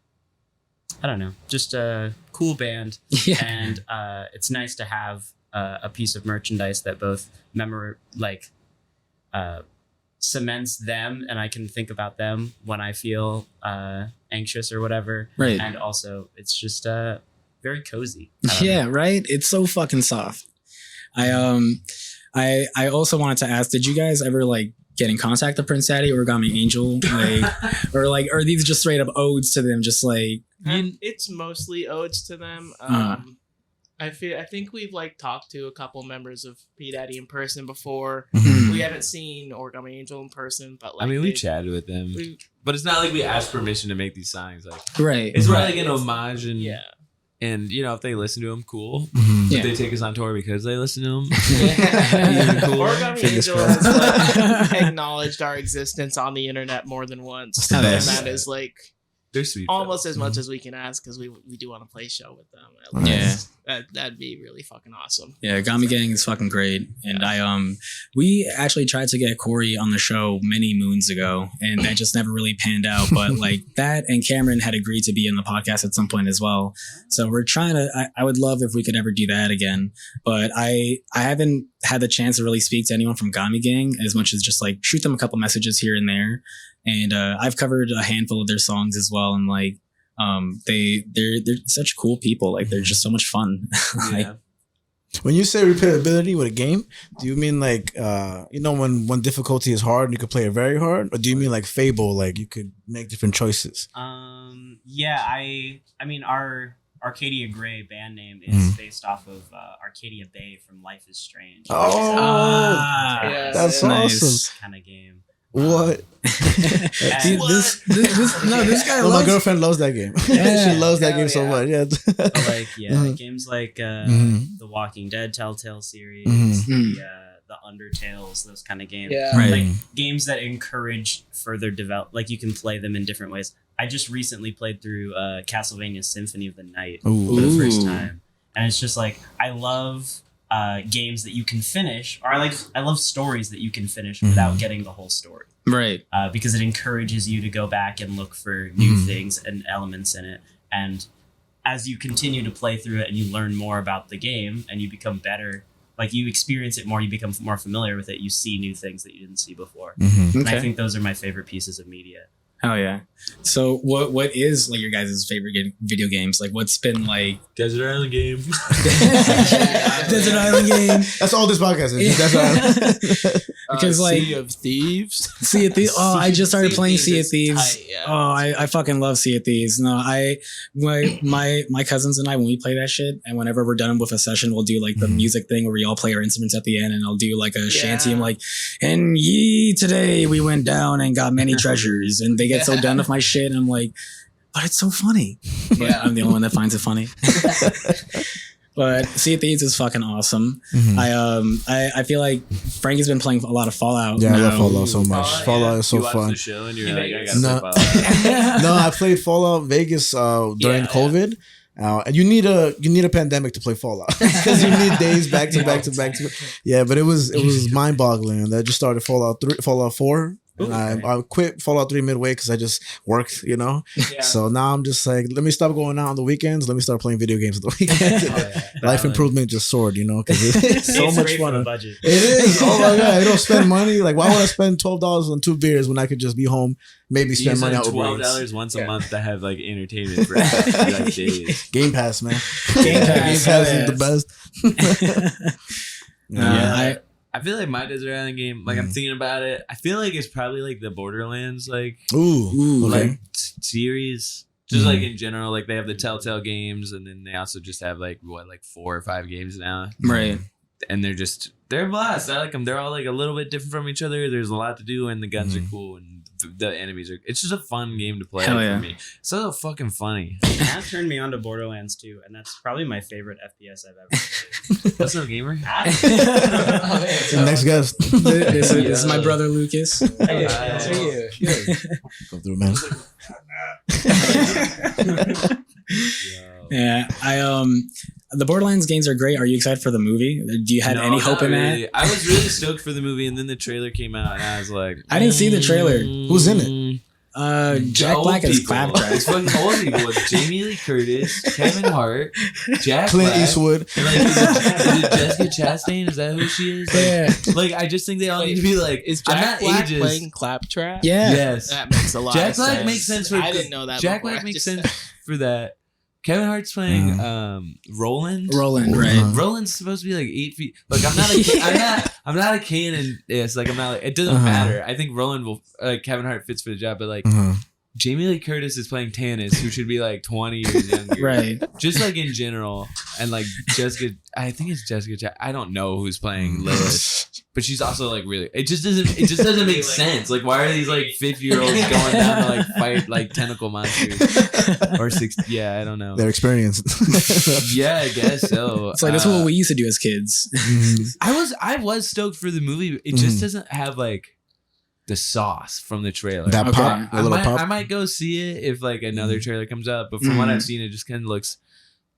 don't know, just a cool band. Yeah. And it's nice to have a piece of merchandise that both cements them, and I can think about them when I feel anxious or whatever. Right. And also it's just very cozy. Yeah, right? It's so fucking soft. I also wanted to ask, did you guys ever like get in contact with Prince Daddy or Origami Angel, or are these just straight up odes to them? Just like it's mostly odes to them. I think we've like talked to a couple members of P Daddy in person before. We haven't seen Origami Angel in person, but like, I mean, we chatted with them, but it's not like we asked permission to make these songs. Like, right, it's more like an homage, and and you know, if they listen to them, cool. If they take us on tour because they listen to them, cool. Origami Angel has like acknowledged our existence on the internet more than once, and that is like they're sweet. Almost as much as we can ask, because we do want to play a show with them. That'd be really fucking awesome. Yeah, Gami Gang is fucking great. And we actually tried to get Corey on the show many moons ago, and that just never really panned out. But like that and Cameron had agreed to be in the podcast at some point as well. So we're trying to, I would love if we could ever do that again. But I haven't had the chance to really speak to anyone from Gami Gang as much as just like shoot them a couple messages here and there. And I've covered a handful of their songs as well. And like, they're such cool people. Like they're just so much fun. Like, when you say replayability with a game, do you mean like when difficulty is hard, you could play it very hard, or do you mean like Fable, like you could make different choices? Yeah, I mean our Arcadia Grey band name is based off of Arcadia Bay from Life is Strange. That's awesome. Kind of game. What? See, this guy. Well, my girlfriend loves that game. Yeah. She loves that game so much. Yeah. Games like the Walking Dead Telltale series, the Undertales, those kind of games. Yeah. Right. Like games that encourage further develop. Like you can play them in different ways. I just recently played through Castlevania Symphony of the Night for the first time, and it's just like I love games that you can finish, or I love stories that you can finish without getting the whole story. Right. Because it encourages you to go back and look for new things and elements in it. And as you continue to play through it and you learn more about the game and you become better, like you experience it more, you become more familiar with it, you see new things that you didn't see before. And I think those are my favorite pieces of media. Oh yeah. So what is like your guys' favorite video games? Like what's been like Desert Island game. Desert Island game. That's all this podcast is. That's all. Because like Sea of Thieves. Sea of Thieves. Oh, I just started playing Sea of is Thieves. tight, yeah. Oh, I fucking love Sea of Thieves. No, my cousins and I, when we play that shit, and whenever we're done with a session, we'll do like the music thing where we all play our instruments at the end, and I'll do like a shanty. I'm like, and today we went down and got many treasures, and they get so done with my shit, and I'm like, but it's so funny. But I'm the only one that finds it funny. But Sea of Thieves is fucking awesome. I feel like Frank has been playing a lot of Fallout. Yeah, I love now. Fallout so much. Fallout is so You watch fun. the show and you're like, I gotta No. play Fallout. No, I played Fallout Vegas during COVID. And you need a pandemic to play Fallout because you need days back to back to back to. Yeah, but it was mind boggling, and I just started Fallout 4. And I quit Fallout 3 midway because I just worked, So now I'm just like, let me stop going out on the weekends. Let me start playing video games on the weekends. Life improvement just soared, because it's so much great for the fun. budget. It is. Oh my god! I don't spend money. Like, why would I spend $12 on 2 beers when I could just be home? Maybe You spend money spend on Uber Eats. $12 once a month to have like entertainment for like days. Game Pass, man. Game Pass, Game Pass yes. is the best. I feel like my Desert Island game, like I'm thinking about it, I feel like it's probably like the Borderlands like Ooh, okay. like series. Just like in general, like they have the Telltale games, and then they also just have like 4 or 5 games now. Right. And they're a blast. I like them. They're all like a little bit different from each other. There's a lot to do, and the guns are cool, and the enemies are. It's just a fun game to play Hell yeah. for me. It's so fucking funny. That turned me on to Borderlands 2, and that's probably my favorite FPS I've ever played. That's no gamer. Next guest. This is my brother Lucas. Go through, man. Yeah, the Borderlands games are great. Are you excited for the movie? Do you have any hope in that? I was really stoked for the movie, and then the trailer came out, and I was like, I didn't see the trailer. Who's in it? Jack Black as Claptrap. It's fucking old people. It's Jamie Lee Curtis, Kevin Hart, Jack Clint Black. Eastwood. And like, is it Jessica Chastain? Is that who she is? Yeah. Like, I just think they all need to be like, Is I'm Jack not Black ages. playing Claptrap? Yeah. Yes. That makes a lot Jack of Black sense. makes sense for. I didn't know that. Jack before. Black I makes just- sense for that. Kevin Hart's playing Roland. Roland, right? Roland's supposed to be like 8 feet. Like I'm not a I'm not a Canon. It's like I'm not. Like, it doesn't matter. I think Roland will. Kevin Hart fits for the job, but like Jamie Lee Curtis is playing Tannis, who should be like 20 years younger. Right. Just like in general, and like Jessica. I think it's Jessica. I don't know who's playing Lilith. But she's also like really. It just doesn't make sense. Like, why are these like 50-year-olds going down to like fight like tentacle monsters or 60? Yeah, I don't know. Their experience. Yeah, I guess so. It's like that's what we used to do as kids. I was stoked for the movie. It just doesn't have like the sauce from the trailer. That Okay. pop, a little pop. I might go see it if like another trailer comes out. But from what I've seen, it just kind of looks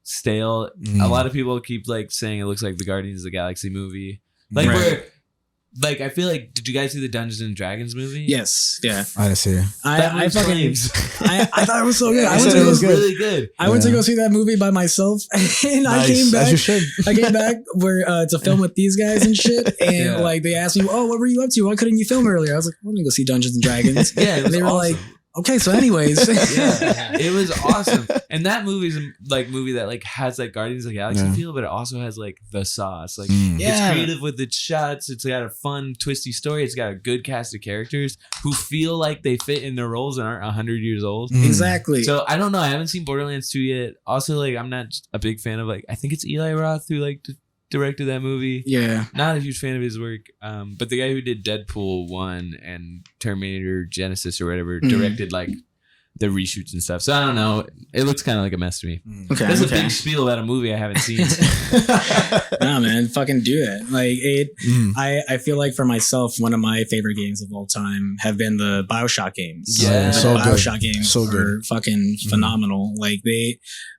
stale. Mm. A lot of people keep like saying it looks like the Guardians of the Galaxy movie. Like Right. where, like I feel like, did you guys see the Dungeons and Dragons movie? Yes, yeah. I didn't see it. That I movie fucking flames. I thought it was so good. I You went said to it go was good. really good. I went to Yeah. go see that movie by myself, and I Nice, came as back. you should. I came back where to film with these guys and shit, and Yeah. like they asked me, "Oh, what were you up to? Why couldn't you film earlier?" I was like, "I'm gonna go see Dungeons and Dragons." Yeah, it and was they were awesome. like, "Okay, so anyways." Yeah, it was awesome. And that movie's a like movie that like has like Guardians of the Galaxy Yeah. feel, but it also has like the sauce. Like Mm. Yeah. it's creative with its shots. It's got a fun, twisty story. It's got a good cast of characters who feel like they fit in their roles and aren't 100 years old. Mm. Exactly. So I don't know. I haven't seen Borderlands 2 yet. Also, like I'm not a big fan of like I think it's Eli Roth who like directed that movie. yeah. Not a huge fan of his work. But the guy who did Deadpool 1 and Terminator Genesis or whatever Mhm. directed like the reshoots and stuff. So I don't know. It looks kind of like a mess to me. Okay. That's a okay. big spiel about a movie I haven't seen. Nah, man, fucking do it. Like it. Mm. I feel like for myself, one of my favorite games of all time have been the BioShock games. Yeah. the So good. BioShock games So are good. fucking phenomenal. Like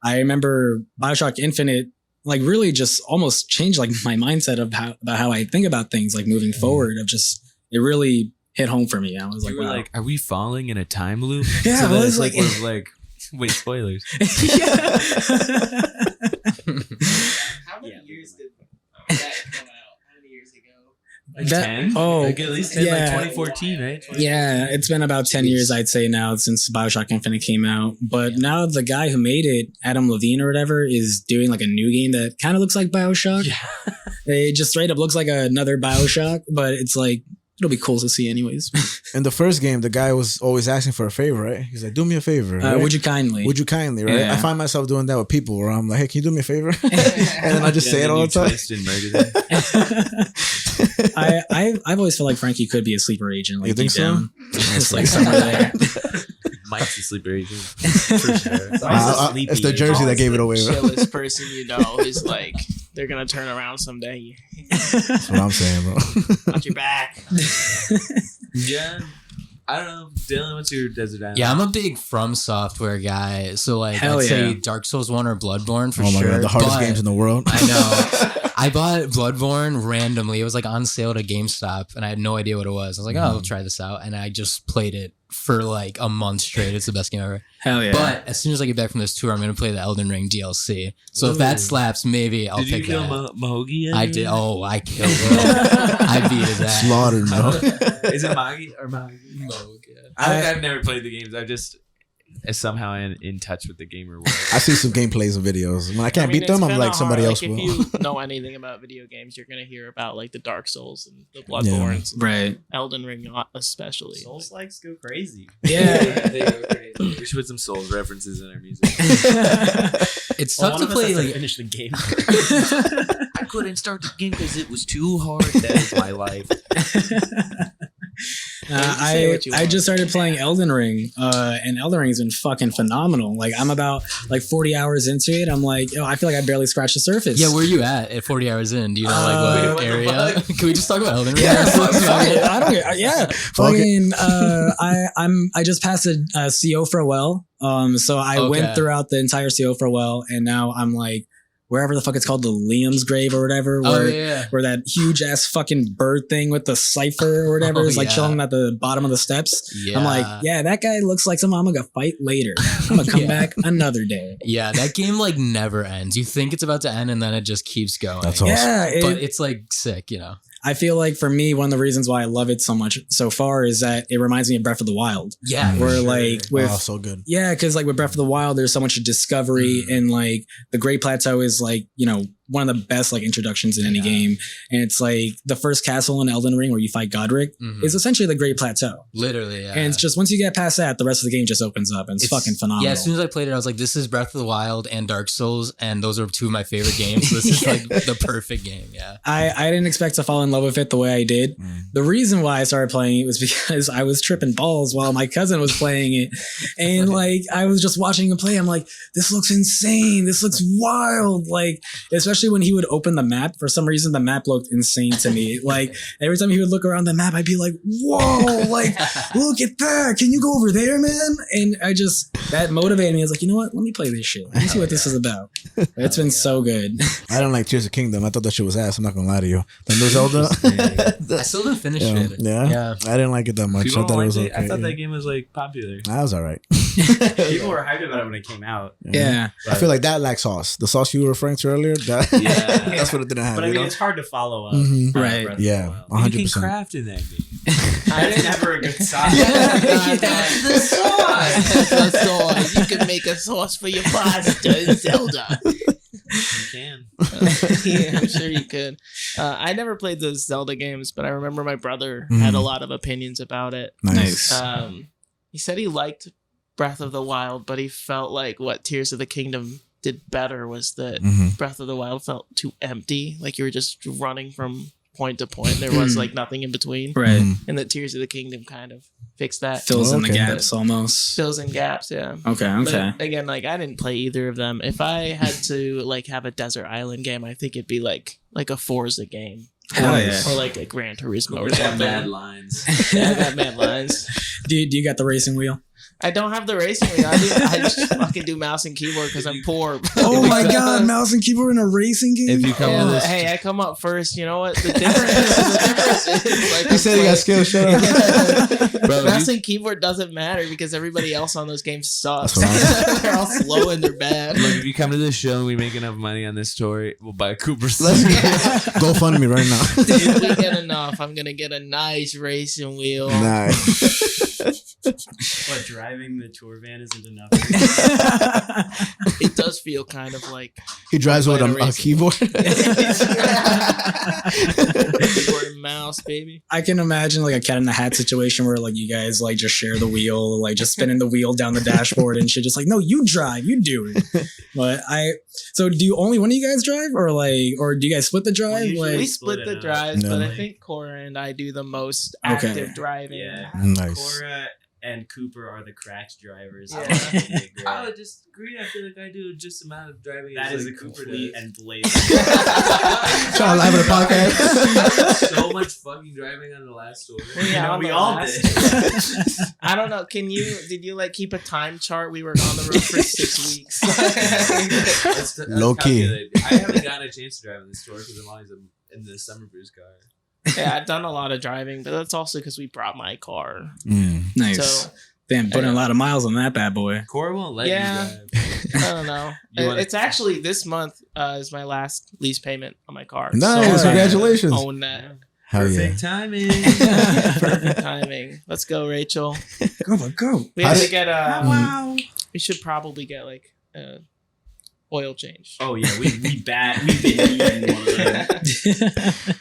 I remember BioShock Infinite. Like really, just almost changed like my mindset of about how I think about things. Like moving forward, of just it really hit home for me. I was like, You were wow. like, are we falling in a time loop? Yeah, so I that was it's like- we're like, wait, spoilers. How many years did that come out? How many years ago? Like That- 10? oh, Like at least 10, like yeah. 2014, right? Yeah, it's been about 10 years, I'd say now, since Bioshock Infinite came out. But now the guy who made it, Adam Levine or whatever, is doing like a new game that kind of looks like Bioshock. Yeah. It just straight up looks like another Bioshock, but it's like, it'll be cool to see anyways. In the first game, the guy was always asking for a favor, right? He's like, "Do me a favor." Right? Would you kindly? Would you kindly, right? Yeah. I find myself doing that with people where I'm like, "Hey, can you do me a favor?" and then I just say it then all you the time. twist and murder them. I've always felt like Frankie could be a sleeper agent. Like You think deep so? down. It's like somewhere there. Mike's a sleeper agent. For sure. It's the jersey that gave it away. Right? Chillest person you know is like they're gonna turn around someday. That's what I'm saying, bro. Watch your back. Yeah. I don't know. Dylan, what's your Desert Island? Yeah, I'm a big From Software guy. So like Hell I'd say yeah. Dark Souls 1 or Bloodborne for Oh my sure. god, the hardest but- games in the world. I know. I bought Bloodborne randomly. It was like on sale at GameStop, and I had no idea what it was. I was like, "Oh, I'll try this out," and I just played it for like a month straight. It's the best game ever. Hell yeah. But as soon as I get back from this tour, I'm gonna play the Elden Ring DLC. So if that slaps, maybe I'll Did you pick kill that. Mahogi yet? I did. Oh, I killed it. I beat his ass. Slaughtered, bro. Is it Magi or Mahogi? I've never played the games. I've just somehow in touch with the gamer world. I see some gameplays and videos. When I can't beat it's them, I'm kinda like somebody hard. else Like, will. if you know anything about video games, you're gonna hear about like the Dark Souls and the Bloodborns, and right. Elden Ring especially. Souls likes go crazy. Yeah. They go crazy. We should put some Souls references in our music. It's Well, tough one to of us play. has to Like, finish the game. I couldn't start the game because it was too hard. That is my life. Say what you I want. just started playing Elden Ring, and Elden Ring's been fucking phenomenal. Like I'm about like 40 hours into it. I'm like, I feel like I barely scratched the surface. yeah, where are you at 40 hours in? Do you know like what what the area? fuck? Can we just talk about Elden Ring? Yeah, fuck it. I don't get. Yeah, Fuck it. fucking. I just passed a CO for a well. So I Okay. went throughout the entire CO for a well, and now I'm like wherever the fuck it's called, the Liam's grave or whatever. Oh Where yeah. where that huge ass fucking bird thing with the cipher or whatever is like yeah. chilling at the bottom of the steps. Yeah. I'm like, yeah, that guy looks like someone I'm gonna fight later. I'm gonna come Yeah. back another day. Yeah, that game like never ends. You think it's about to end and then it just keeps going. That's awesome. Yeah, But it's like sick, you know. I feel like for me, one of the reasons why I love it so much so far is that it reminds me of Breath of the Wild. Yeah. Where for like sure. with Oh, so good. yeah, because like with Breath of the Wild, there's so much discovery and like the Great Plateau is like, you know, one of the best like introductions in any game. And it's like the first castle in Elden Ring where you fight Godric Mhm. is essentially the Great Plateau. Literally, yeah. And it's just once you get past that, the rest of the game just opens up and it's fucking phenomenal. Yeah, as soon as I played it, I was like, this is Breath of the Wild and Dark Souls, and those are two of my favorite games. So this is like the perfect game, yeah. I didn't expect to fall in love with it the way I did. The reason why I started playing it was because I was tripping balls while my cousin was playing it. And like I was just watching him play. I'm like, this looks insane. This looks wild. Like, especially especially when he would open the map. For some reason, the map looked insane to me. Like every time he would look around the map, I'd be like, "Whoa! Like, look at that! Can you go over there, man?" And that motivated me. I was like, you know what? Let me play this shit. Let me see what this is about. It's been so good. I don't like Tears of Kingdom. I thought that shit was ass. I'm not gonna lie to you. The new Zelda. I still didn't finish Yeah. it. Yeah? I didn't like it that much. People I thought don't it was like okay. I thought that game was like popular. That was alright. People were hyped about it when it came out. Yeah. I feel like that lacks sauce. The sauce you were referring to earlier, that's what it didn't have. But I you mean, know? it's hard to follow up. Mhm. Right. Breath of the Yeah. Wild. You 100%. can craft in that game. That's never a good sign. The sauce. You can make a sauce for your pasta in Zelda. You can. Yeah, I'm sure you could. I never played those Zelda games, but I remember my brother had a lot of opinions about it. Nice. He said he liked Breath of the Wild, but he felt like what Tears of the Kingdom did better was that Breath of the Wild felt too empty. Like you were just running from point to point. There was like nothing in between. Right. And that Tears of the Kingdom kind of fixed that. Fills in the Okay. gaps almost. Fills in gaps, yeah. Okay. Okay. But again, like I didn't play either of them. If I had to like have a desert island game, I think it'd be like a Forza game. Hell yeah. Or like a Gran Turismo or Or that something. mad lines. Yeah, I got mad lines. Do you got the racing wheel? I don't have the racing wheel. I just fucking do mouse and keyboard because I'm poor. Oh my god, mouse and keyboard in a racing game? If you come Yeah, to this, hey, I come up first. You know what? The difference is like He said he got skills. Shut up. bro, mouse and keyboard doesn't matter because everybody else on those games sucks. That's They're all slow and they're bad. look, if you come to this show and we make enough money on this tour, we'll buy Cooper's. Go fund me right now. If we get enough, I'm gonna get a nice racing wheel. Nice. What, driving the tour van isn't enough? It does feel kind of like He drives with Playing a a racing. keyboard. keyboard and mouse, baby. I can imagine like a cat in the hat situation where like you guys like just share the wheel, like just spinning the wheel down the dashboard and shit. Just like, no, you drive, you do it. But so do you only one of you guys drive or do you guys split the drive? usually We Like, split split the it up. drives, but No. I think Cora and I do the most Okay. active driving. Yeah. Nice. Cora and Cooper are the cracked drivers. Yeah. I would disagree. I feel like I do just amount of driving. That as, is a like, Cooper complete does. and blatant. Trying to live in a podcast. So much fucking driving on the last tour. Well, yeah, on we the all last- did. I don't know. Did you like keep a time chart? We were on the road for 6 weeks. That's Low key. calculated. I haven't gotten a chance to drive on this tour because I'm always in the Summer Brews car. Yeah, I've done a lot of driving, but that's also because we brought my car. nice. So Damn, putting a lot of miles on that bad boy. Cora won't let Yeah. you drive. I don't know. You wanna- It's actually this month is my last lease payment on my car. Nice. So, Congratulations. own that. Hell yeah. Perfect timing. Perfect timing. Let's go, Rachel. Go. We How have did- to get Wow. we should probably get like oil change. Oh yeah, we've been needing one of them.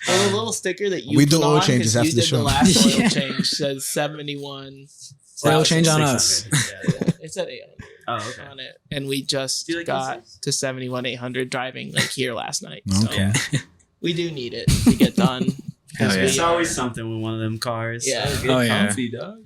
Well, the little sticker that you We do put oil on, changes 'cause after you the did show. The last oil Yeah. change says 71. Oil change on us. 600, yeah. It's at 800 Oh, okay. on it, and we just Do you like got this? to 71,800 driving like here last night. Okay. So we do need it to get done. Hell yeah. It's always something with one of them cars. Yeah. Get Oh, yeah. comfy, dog.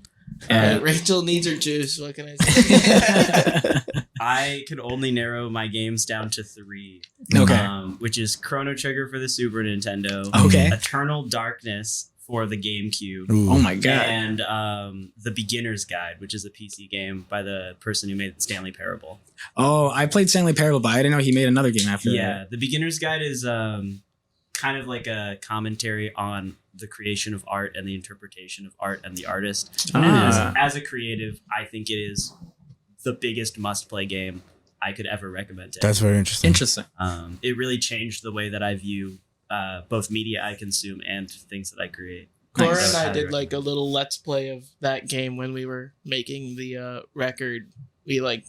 Yeah. Rachel needs her juice. What can I say? I could only narrow my games down to 3. Okay. Which is Chrono Trigger for the Super Nintendo, Okay. Eternal Darkness for the GameCube, Ooh. Oh my god. and The Beginner's Guide, which is a PC game by the person who made Stanley Parable. Oh, I played Stanley Parable, but I didn't know he made another game after Yeah, The Beginner's Guide is kind of like a commentary on the creation of art and the interpretation of art and the artist. And Ah. as a creative, I think it is the biggest must-play game I could ever recommend to That's very that. interesting. Interesting. it really changed the way that I view both media I consume and things that I create. Cora Nice. and I Highly did like a little let's play of that game when we were making the record. We like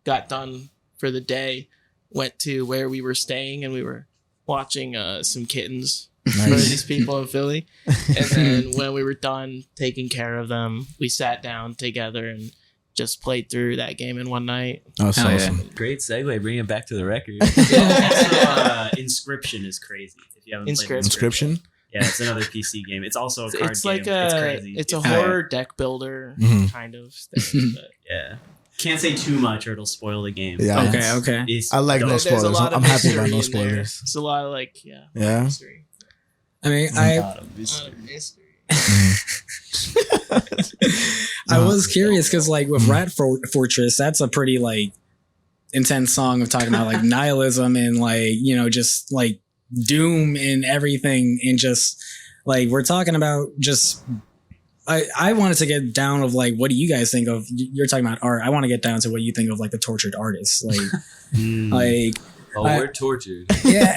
got done for the day, went to where we were staying, and we were watching some kittens for Nice. these people in Philly. And then when we were done taking care of them, we sat down together and just played through that game in one night. That's Hell yeah. awesome. Great segue. Bring it back to the record. Also, Inscription is crazy. If you haven't played Inscription? Yeah, it's another PC game. It's also a card It's game. like it's a crazy. it's a Hell yeah. horror deck builder Mhm. kind of thing. But yeah. can't say too much or it'll spoil the game. Yeah. Okay. I like no There's a spoilers. lot of I'm happy about mystery no in there. spoilers. It's a lot of like, yeah. Yeah. Mystery. I mean, A lot of mystery. I was curious because like with Rat Fortress, that's a pretty like intense song of talking about like nihilism and like, you know, just like doom and everything, and just like we're talking about just I wanted to get down of like, what do you guys think of, you're talking about art, I want to get down to what you think of like the tortured artists, like like we're tortured. yeah.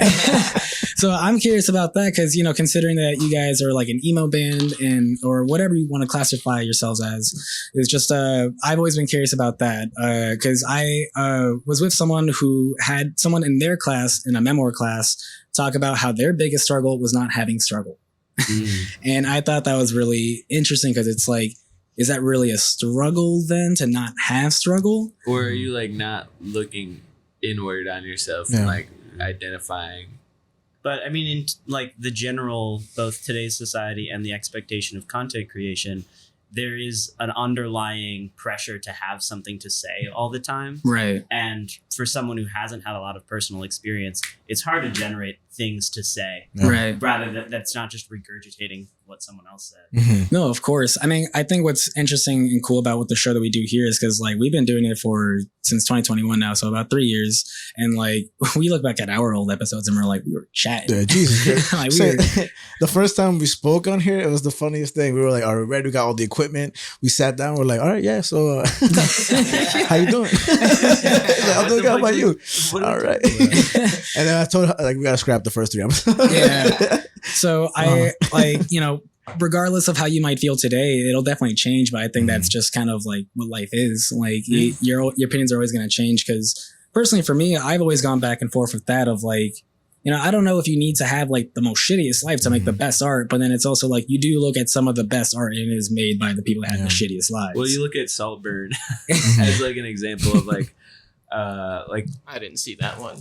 So I'm curious about that because, you know, considering that you guys are like an emo band and or whatever you want to classify yourselves as, is just I've always been curious about that because I was with someone who had someone in their class, in a memoir class, talk about how their biggest struggle was not having struggle. And I thought that was really interesting because it's like, is that really a struggle then to not have struggle? Or are you like not looking inward on yourself and like identifying? But I mean, in like the general, both today's society and the expectation of content creation, there is an underlying pressure to have something to say all the time. Right. And for someone who hasn't had a lot of personal experience, it's hard to generate things to say. Right. Rather, that's not just regurgitating what someone else said. No, of course. I mean, I think what's interesting and cool about what the show that we do here is because like we've been doing it since 2021 now, so about 3 years, and like we look back at our old episodes and we're like, we were chatting. Yeah, Jesus. Like, the first time we spoke on here, it was the funniest thing. We were like, all right, ready, we got all the equipment. We sat down, we're like, all right, yeah, so how you doing? Like, I'm doing good. How about you? All right. And then I told her, like, we gotta scrap the first 3 episodes. Yeah. So I like, you know, regardless of how you might feel today, it'll definitely change. But I think that's just kind of like what life is. Like your opinions are always going to change. Because personally, for me, I've always gone back and forth with that of like, you know, I don't know if you need to have like the most shittiest life to make the best art, but then it's also like you do look at some of the best art and it is made by the people that have the shittiest lives. Well, you look at Saltburn as like an example of like I didn't see that one.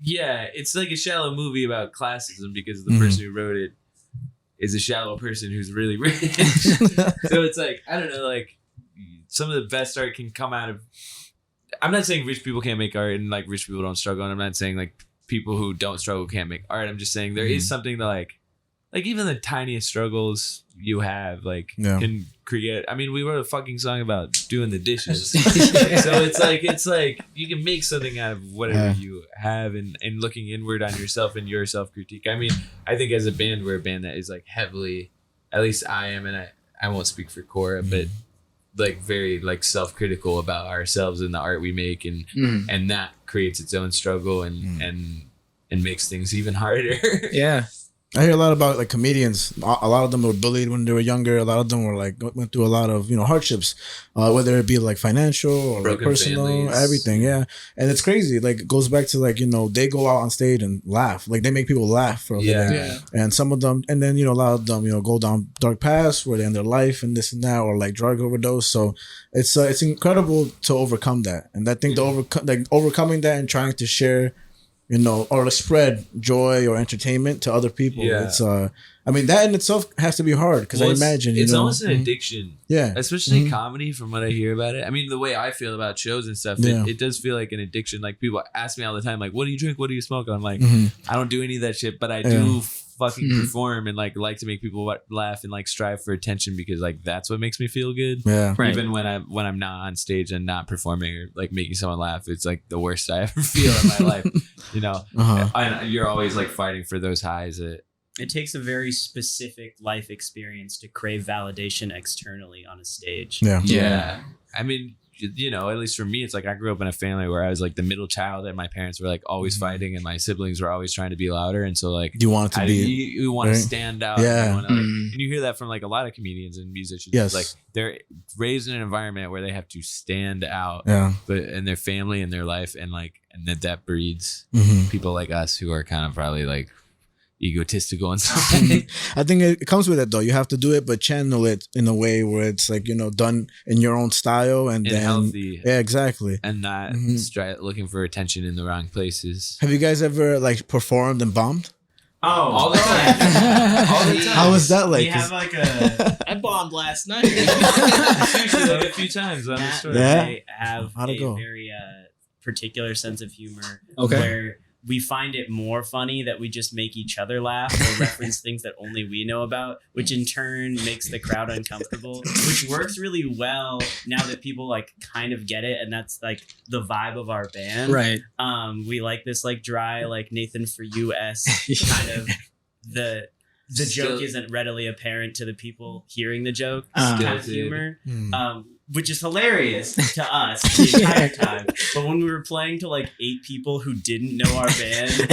Yeah, it's like a shallow movie about classism because the person who wrote it is a shallow person who's really rich. So it's like, I don't know, like some of the best art can come out of, I'm not saying rich people can't make art and like rich people don't struggle. And I'm not saying like people who don't struggle can't make art. I'm just saying there is something to like even the tiniest struggles you have can create. I mean, we wrote a fucking song about doing the dishes. So it's like you can make something out of whatever you have and looking inward on yourself and your self-critique. I mean, I think as a band, we're a band that is like heavily, at least I am, and I won't speak for Cora, but like very like self-critical about ourselves and the art we make, and that creates its own struggle and makes things even harder. Yeah. I hear a lot about like comedians. A lot of them were bullied when they were younger. A lot of them were like went through a lot of hardships, whether it be like financial or like personal, families. Everything. Yeah, and it's crazy. Like it goes back to like they go out on stage and laugh. Like they make people laugh for a living. And some of them, and then a lot of them go down dark paths where they end their life and this and that, or like drug overdose. So it's incredible to overcome that. And I think overcoming that and trying to share, or to spread joy or entertainment to other people. Yeah. It's I mean, that in itself has to be hard because I imagine it's almost an addiction. Yeah, especially comedy. From what I hear about it, I mean, the way I feel about shows and stuff, it does feel like an addiction. Like people ask me all the time, like, "What do you drink? What do you smoke?" I'm like, I don't do any of that shit, but I do fucking perform and like to make people laugh and like strive for attention because like that's what makes me feel good. Yeah, right. Even when I'm not on stage and not performing or like making someone laugh, it's like the worst I ever feel in my life. And you're always like fighting for those highs. It takes a very specific life experience to crave validation externally on a stage. Yeah. I mean, at least for me, it's like I grew up in a family where I was like the middle child and my parents were like always fighting and my siblings were always trying to be louder. And so like you want to you want to stand out. Yeah. And you hear that from like a lot of comedians and musicians. Yes. Like they're raised in an environment where they have to stand out but in their family and their life and that breeds people like us who are kind of probably like egotistical and stuff. I think it comes with it though. You have to do it, but channel it in a way where it's like done in your own style and then healthy. Yeah, exactly. And not looking for attention in the wrong places. Have you guys ever like performed and bombed? all the time. All the time. How was that like? We have like a I bombed last night. Seriously, like a few times on the Matt story. and Yeah. I have How'd it a go? very particular sense of humor Okay. where we find it more funny that we just make each other laugh or reference things that only we know about, which in turn makes the crowd uncomfortable, which works really well now that people like kind of get it, and that's like the vibe of our band. Right. We like this like dry, like Nathan for U.S. kind of the joke isn't readily apparent to the people hearing the joke kind of humor. Which is hilarious to us the entire time. But when we were playing to like 8 people who didn't know our band,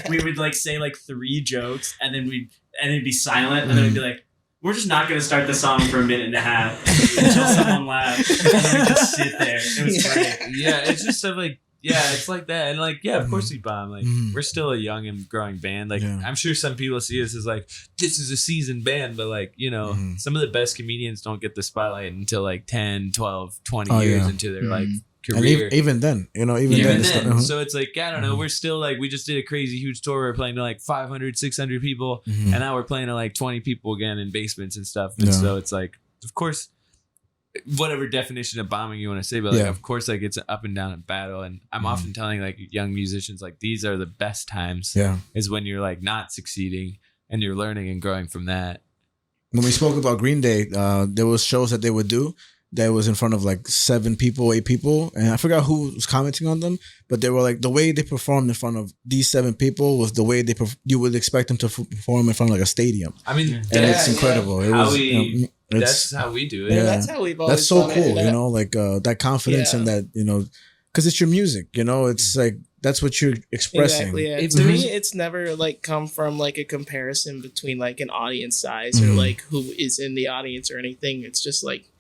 we would like say like 3 jokes and then it'd be silent and then we'd be like, we're just not going to start the song for a minute and a half until someone laughs. And then we just sit there. It was great. Yeah, it's just stuff like, yeah, it's like that. And like, yeah, of course we bomb. Like, we're still a young and growing band. Like, I'm sure some people see us as like, this is a seasoned band. But like, you know, some of the best comedians don't get the spotlight until like 10, 12, 20 years into their like career. And even then, you know, even then. So it's like, I don't know, we're still like, we just did a crazy huge tour. We're playing to like 500, 600 people. And now we're playing to like 20 people again in basements and stuff. And so it's like, of course, whatever definition of bombing you want to say, but like, of course, like it's an up and down battle. And I'm often telling like young musicians, like these are the best times is when you're like not succeeding and you're learning and growing from that. When we spoke about Green Day, there was shows that they would do that was in front of like 7 people, 8 people. And I forgot who was commenting on them, but they were like, the way they performed in front of these 7 people was the way you would expect them to perform in front of like a stadium. I mean, and it's incredible. It was, that's how we do it. Yeah, that's how we've always That's so done cool, it. you know, like that confidence and that, you know, because it's your music, you know, it's like that's what you're expressing. Exactly. Yeah. To me, it's never like come from like a comparison between like an audience size or like who is in the audience or anything. It's just like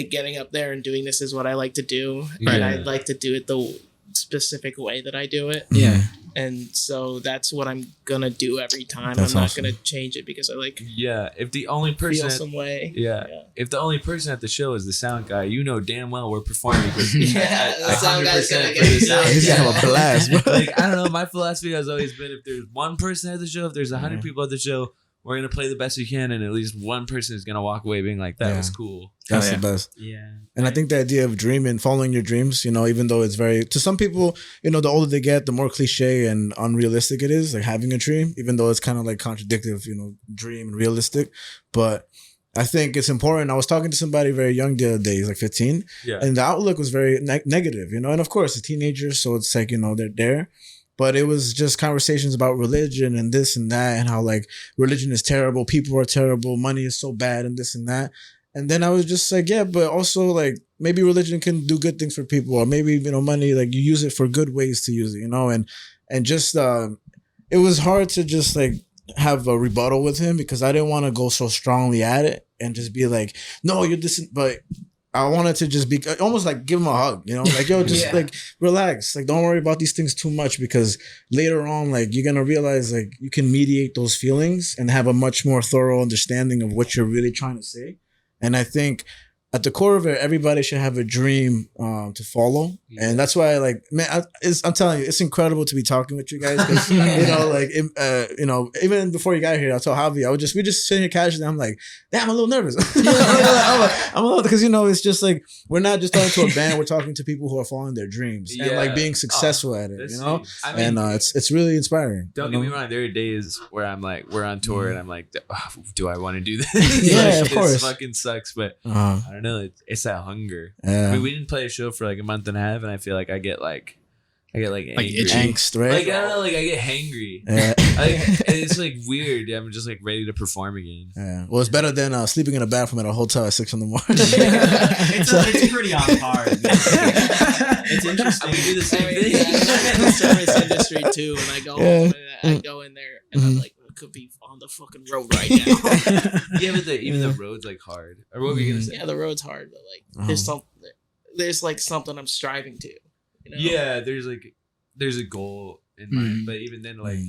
getting up there and doing this is what I like to do, and I like to do it the specific way that I do it. Yeah. And so that's what I'm gonna do every time. That's I'm not awesome. gonna change it because I like If the only person feel some way. If the only person at the show is the sound guy, you know damn well we're performing because The sound guy's gonna get for the sound. He's gonna have a blast, bro. Like, I don't know, my philosophy has always been if there's one person at the show, if there's 100 people at the show, we're gonna play the best we can, and at least one person is gonna walk away being like, that was cool. That's the best. Yeah. And I think the idea of dreaming, following your dreams, you know, even though it's very, to some people, you know, the older they get, the more cliche and unrealistic it is, like having a dream, even though it's kind of like contradictive, you know, dream and realistic. But I think it's important. I was talking to somebody very young the other day, he's like 15, and the outlook was very negative, you know, and of course, a teenager, so it's like, you know, they're there. But it was just conversations about religion and this and that, and how like religion is terrible, people are terrible, money is so bad, and this and that. And then I was just like, yeah, but also like maybe religion can do good things for people, or maybe, you know, money, like you use it for good ways to use it, you know, and just it was hard to just like have a rebuttal with him because I didn't want to go so strongly at it and just be like, no, you're this, but I wanted to just be almost like give him a hug, you know, like, yo, just like relax, like don't worry about these things too much because later on, like you're gonna realize like you can mediate those feelings and have a much more thorough understanding of what you're really trying to say. And I think at the core of it, everybody should have a dream to follow. And that's why, like, man, I'm telling you, it's incredible to be talking with you guys. Because, you know, like, you know, even before you got here, I told Javi, we just sitting here casually. I'm like, damn, I'm a little nervous. I'm a little, because, you know, it's just like, we're not just talking to a band, we're talking to people who are following their dreams and like being successful at it, you know? I mean, and it's really inspiring. Don't get me wrong, there are days where I'm like, we're on tour and I'm like, oh, do I want to do this? Yeah, like, of course. This fucking sucks, but I don't know. It's that hunger. I mean, we didn't play a show for like a month and a half, and I feel like I get angry. Angst, right? Like, I don't know, like I get hangry. It's like weird. I'm just like ready to perform again. Yeah. Well, it's better than sleeping in a bathroom at a hotel at 6 a.m. It's pretty on par. It's interesting. We do the same I'm thing. in the service industry too, and I go home and I go in there and I'm like, I could be on the fucking road right now. Yeah, but even the road's like hard. Or what were you gonna say? Yeah, the road's hard, but like there's like something I'm striving to. You know? Yeah, there's a goal in mind, but even then, like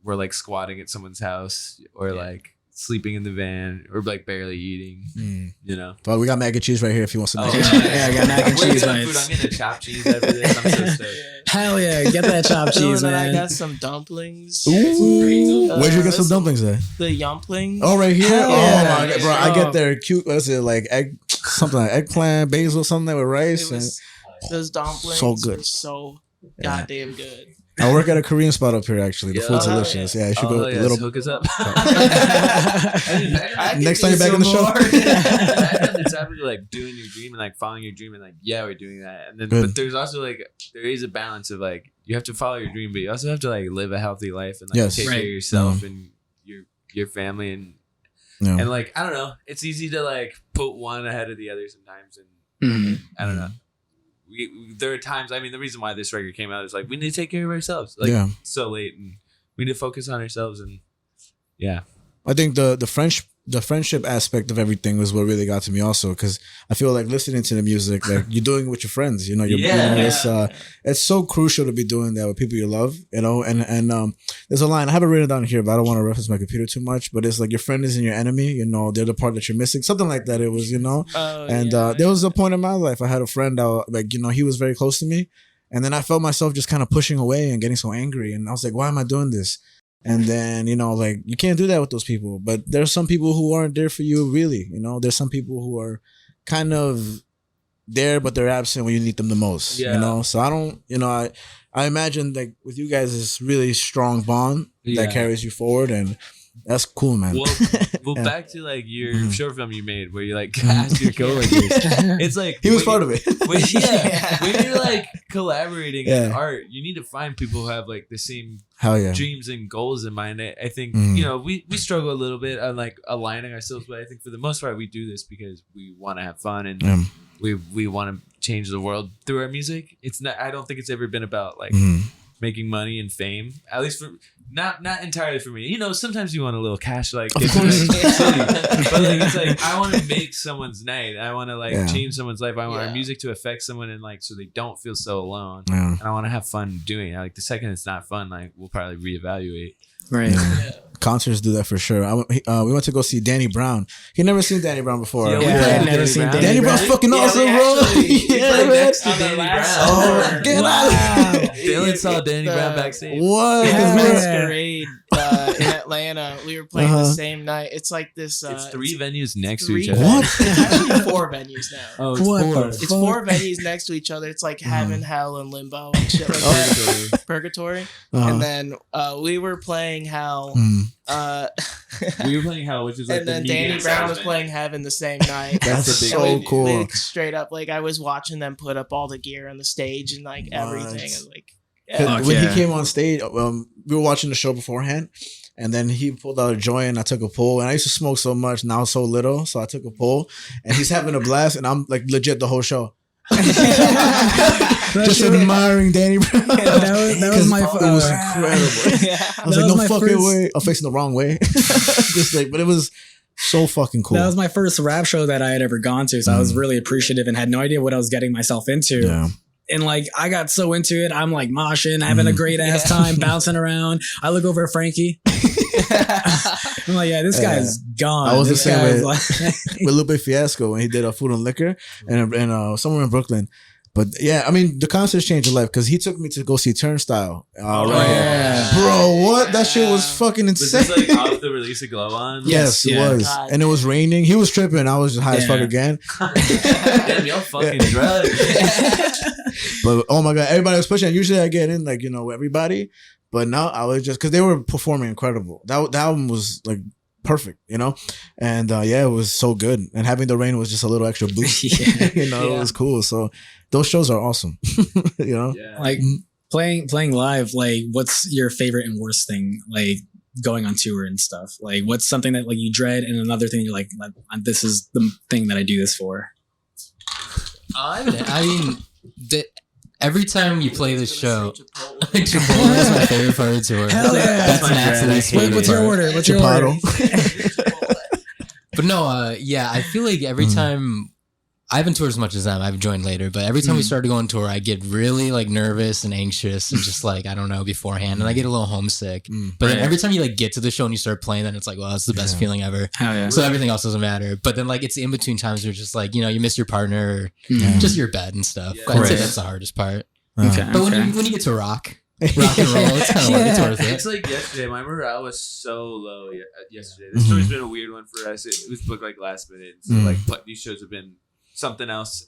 we're like squatting at someone's house or like sleeping in the van or like barely eating. You know. But we got mac and cheese right here if you want some. Oh, mac and cheese. Yeah, I got mac and cheese. I'm getting chopped cheese after this. I'm so stoked. Hell yeah, get that chopped cheese, And I man. got some dumplings. Ooh, where'd you get some that's dumplings at? The yumplings. Oh, right here. Hell Oh yeah. my god, bro! I get their cute. What's it like? Egg, something like eggplant, basil, something with rice. It was, those dumplings So good. were so goddamn good. I work at a Korean spot up here. Actually, the food's Yeah. delicious. Yeah, you should go a yeah, little. hook us up. Next time you're back in the show. It's after like doing your dream and like following your dream and like we're doing that, and then Good. but there's also like there is a balance of like you have to follow your dream, but you also have to like live a healthy life and like Yes. take Right. care of yourself and your family and like I don't know, it's easy to like put one ahead of the other sometimes, and Mhm. I don't know. There are times. I mean, the reason why this record came out is like we need to take care of ourselves. Like Yeah. it's so late, and we need to focus on ourselves. And yeah, I think the friendship aspect of everything was what really got to me also, because I feel like listening to the music, like you're doing it with your friends, you know, it's so crucial to be doing that with people you love, you know, and there's a line, I have it written down here, but I don't want to reference my computer too much, but it's like your friend isn't your enemy, you know, they're the part that you're missing, something like that. It was, you know, there was a point in my life, I had a friend that like, you know, he was very close to me, and then I felt myself just kind of pushing away and getting so angry, and I was like, why am I doing this? And then, you know, like you can't do that with those people. But there's some people who aren't there for you, really. You know, there's some people who are kind of there, but they're absent when you need them the most. Yeah. You know, so I don't, you know, I imagine like with you guys, this really strong bond Yeah. that carries you forward, and that's cool, man. Well, Yeah. back to like your Mhm. short film you made where you like cast your coworkers. It's like He was when part of it. when you're like collaborating in Yeah. art, you need to find people who have like the same Hell yeah. dreams and goals in mind. I think Mhm. you know we struggle a little bit on like aligning ourselves, but I think for the most part we do this because we want to have fun and Yeah. we want to change the world through our music. It's not. I don't think it's ever been about like Mhm. making money and fame. At least for not entirely for me. You know, sometimes you want a little cash, like Of get course. to the city. But like it's like I want to make someone's night. I want to like Yeah. change someone's life. I want our Yeah. music to affect someone and like so they don't feel so alone. Yeah. And I want to have fun doing it. Like the second it's not fun, like we'll probably reevaluate. Right. Yeah. Concerts do that for sure. We went to go see Danny Brown. He never seen Danny Brown before. Yeah, We we Yeah, played- I've played never Danny seen Brown. Danny Brown's fucking Yeah, awesome, we bro. actually- we Yeah, played man. next to On the Danny last Brown. tour. Get Wow. Dylan saw Danny The- Brown backstage. What? It was Yeah. Masquerade in Atlanta. We were playing the Uh-huh. same night. It's like this. It's three venues next to three each other. What? Actually, 4 venues now. Oh, it's What four. the It's fuck? 4 venues next to each other. It's like heaven, hell, and limbo and shit like that. Purgatory. Uh-huh. And then we were playing hell. Mm. We were playing Hell, which is like And then Danny Brown was playing Heaven the same night. That's the big so venue. cool. Like, straight up, like I was watching them put up all the gear on the stage and like everything. And, like, yeah. When yeah. he came on stage, we were watching the show beforehand, and then he pulled out a joint, and I took a pull. And I used to smoke so much, now so little, so I took a pull, and he's having a blast, and I'm like legit the whole show. Just admiring Danny Brown. That was my. It was incredible. Yeah. I was That like, was no my fucking first- way. I'm facing the wrong way. Just like, but it was so fucking cool. That was my first rap show that I had ever gone to, so I was really appreciative and had no idea what I was getting myself into. yeah. And like I got so into it, I'm like moshing, having a great ass time, bouncing around. I look over at Frankie. I'm like, yeah, this guy's gone. I was the This same guy's way. like- With Lupe Fiasco when he did Food and Liquor and somewhere in Brooklyn. But yeah, I mean, the concerts changed your life because he took me to go see Turnstile. Oh, Right. yeah. Bro, what? That shit was fucking Was insane. this like off the release of Glow On? Yes, it yeah. was. God. And it was raining. He was tripping. I was just high as fuck Yeah. again. Damn, y'all fucking drugs. But oh my God, everybody was pushing. Usually I get in like, you know, everybody. But now I was just, because they were performing incredible. That album was like perfect, you know? And yeah, it was so good. And having the rain was just a little extra boost. You know, it was cool. So those shows are awesome. You know? Yeah. like playing live. Like, what's your favorite and worst thing? Like going on tour and stuff. Like, what's something that like you dread, and another thing you're like, this is the thing that I do this for. I mean, every time you play this show, Chipotle is my favorite part of the tour. Hell yeah. That's my an dread. absolute Wait, favorite what's your part. order? What's your order? But no, yeah, I feel like every time I haven't toured as much as them, I've joined later, but every time we start to go on tour, I get really like nervous and anxious and just like, I don't know, beforehand, and I get a little homesick. But then every time you like get to the show and you start playing, then it's like, well, that's the best feeling ever. Hell yeah. So everything else doesn't matter. But then like it's the in-between times where just like, you know, you miss your partner or just your bed and stuff. Yeah. I'd say Right. that's the hardest part. Okay. But when you get to rock and roll, it's kind of it's worth it. It's like yesterday. My morale was so low yesterday. This tour's been a weird one for us. It was booked like last minute. So like these shows have been something else,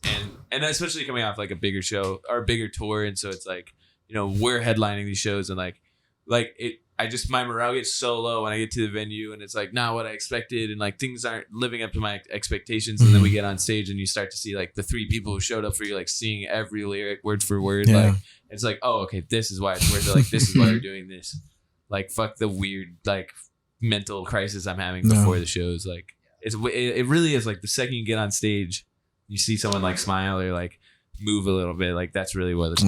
and especially coming off like a bigger show or a bigger tour, and so it's like, you know, we're headlining these shows, and like it. My morale gets so low when I get to the venue, and it's like not what I expected, and like things aren't living up to my expectations. And then we get on stage, and you start to see like the 3 people who showed up for you, like singing every lyric word for word. Like it's like, oh, okay, this is why it's worth it. Like this is why you're doing this. Like fuck the weird like mental crisis I'm having before the shows. Like it really is like the second you get on stage, you see someone like smile or like move a little bit. Like that's really what does it.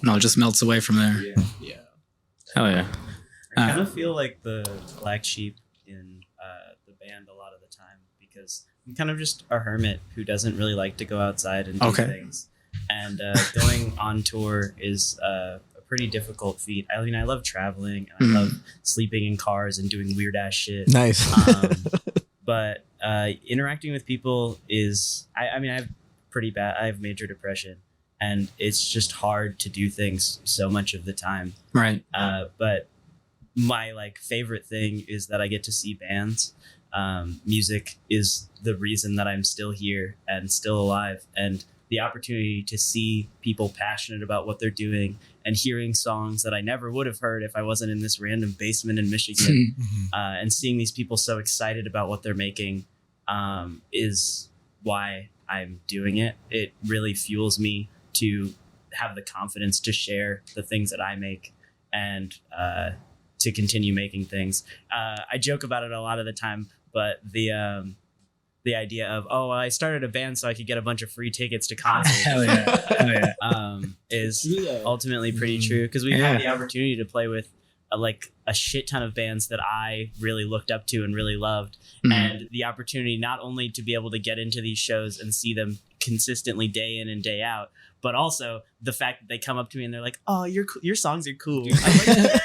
No, it just melts away from there. Yeah. Hell yeah. I kind of feel like the black sheep in the band a lot of the time, because I'm kind of just a hermit who doesn't really like to go outside and do things. And going on tour is a pretty difficult feat. I mean, I love traveling, and I love sleeping in cars and doing weird ass shit. Nice. But interacting with people is, I mean, I have major depression, and it's just hard to do things so much of the time. Right. But my like favorite thing is that I get to see bands. Music is the reason that I'm still here and still alive, and the opportunity to see people passionate about what they're doing and hearing songs that I never would have heard if I wasn't in this random basement in Michigan, and seeing these people so excited about what they're making is why I'm doing it. It really fuels me to have the confidence to share the things that I make and to continue making things. I joke about it a lot of the time, but the idea of, I started a band so I could get a bunch of free tickets to concerts. Hell yeah. Is ultimately pretty true, because we've had the opportunity to play with a shit ton of bands that I really looked up to and really loved. And the opportunity not only to be able to get into these shows and see them consistently day in and day out, but also the fact that they come up to me and they're like, "Oh, your songs are cool." I'm like,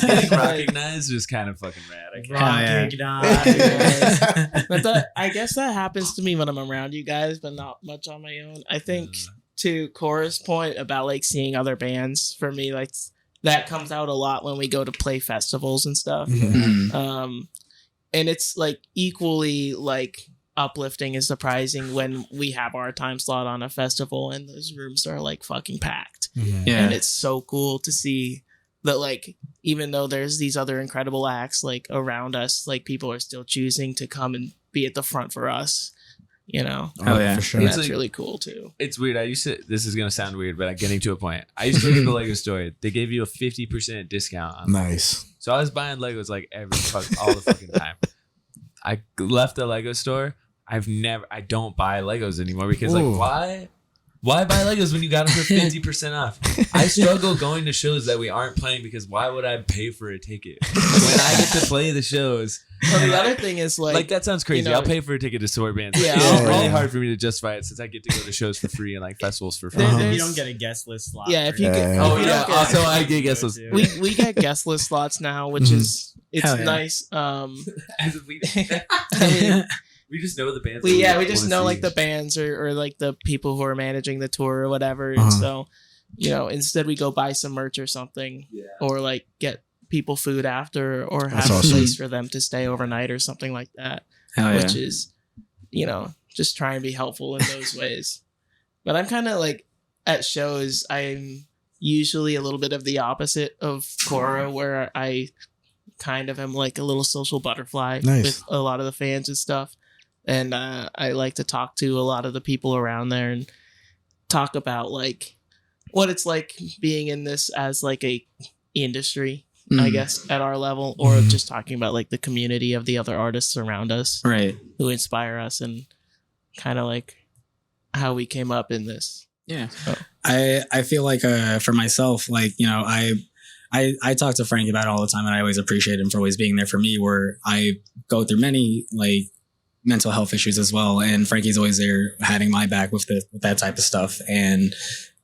Getting recognized is kind of fucking rad. But I guess that happens to me when I'm around you guys, but not much on my own. I think to Cora's point about like seeing other bands, for me, like that comes out a lot when we go to play festivals and stuff. And it's like equally like uplifting and surprising when we have our time slot on a festival and those rooms are like fucking packed. And it's so cool to see that, like, even though there's these other incredible acts like around us, like people are still choosing to come and be at the front for us, you know. For sure. And that's like, really cool too. It's weird. This is gonna sound weird, but I'm getting to a point. I used to work at the Lego store. They gave you a 50% discount on Nice. So I was buying Legos like all the fucking time. I left the Lego store. I don't buy Legos anymore because like why buy Legos when you got them for 50% off? I struggle going to shows that we aren't playing because why would I pay for a ticket when I get to play the shows? Well, the other thing is like that sounds crazy. You know, I'll pay for a ticket to support bands. Yeah, It's really hard for me to justify it since I get to go to shows for free and like festivals for free. You don't get a guest list slot. Yeah, if you get also I get guest lists. We get guest list slots now, which is nice. As if we just know the bands. We just know like the bands or like the people who are managing the tour or whatever. And so, you know, instead we go buy some merch or something, or like get people food after, or have a place for them to stay overnight or something like that. Which is, you know, just try and be helpful in those ways. But I'm kind of like at shows, I'm usually a little bit of the opposite of Cora, where I kind of am like a little social butterfly with a lot of the fans and stuff. And I like to talk to a lot of the people around there and talk about like what it's like being in this as like a industry, I guess, at our level, or just talking about like the community of the other artists around us, who inspire us, and kind of like how we came up in this. So. I feel like for myself, like, you know, I talk to Frank about it all the time, and I always appreciate him for always being there for me, where I go through many like mental health issues as well, and Frankie's always there having my back with that type of stuff. And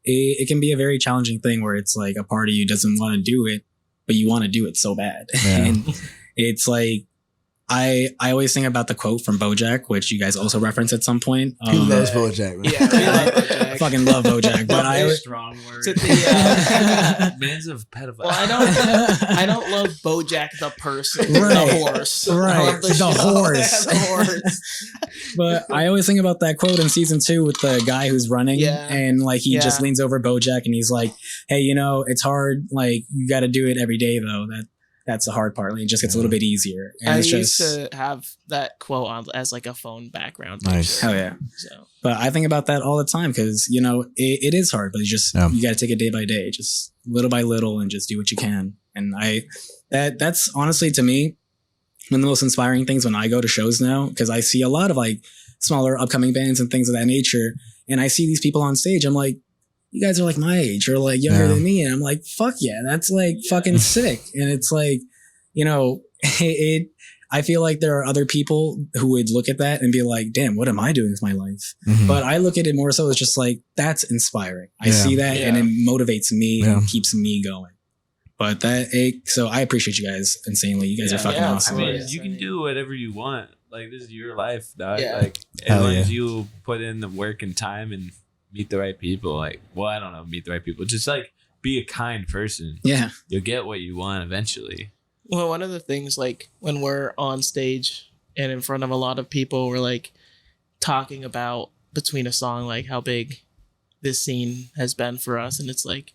it can be a very challenging thing where it's like a part of you doesn't want to do it, but you want to do it so bad. And it's like I always think about the quote from BoJack, which you guys also reference at some point. He loves BoJack, man. Yeah, we love I BoJack. fucking love BoJack, but I strong word. To the, Man's of pedophile. well, I don't love BoJack the person, Right. the horse, I Right. love The show. horse. the horse. But I always think about that quote in season 2 with the guy who's running, Yeah. and like he just Yeah. leans over BoJack and he's like, "Hey, you know, it's hard. Like you got to do it every day, though. That's the hard part. Like, it just gets a little bit easier." And I it's used just to have that quote on as like a phone background. Nice. picture. hell yeah. So But I think about that all the time because you know it is hard, but you got to take it day by day, just little by little, and just do what you can. And that's honestly to me one of the most inspiring things when I go to shows now, because I see a lot of like smaller upcoming bands and things of that nature, and I see these people on stage. I'm like, you guys are like my age or like younger than me, and I'm like, fuck yeah, that's like fucking sick. And it's like, you know, I feel like there are other people who would look at that and be like, damn, what am I doing with my life? Mhm. But I look at it more so as just like, that's inspiring. I Yeah. see that and Yeah. it motivates me Yeah. and keeps me going. But so I appreciate you guys insanely. You guys are fucking Yeah, I awesome. mean, Yeah. you can do whatever you want. Like, this is your life, dog. Yeah. Like, as Hell long yeah. as you put in the work and time and meet the right people. Like, well, I don't know, meet the right people. Just like be a kind person. Yeah. You'll get what you want eventually. Well, one of the things, like when we're on stage and in front of a lot of people, we're like talking about between a song, like how big this scene has been for us. And it's like,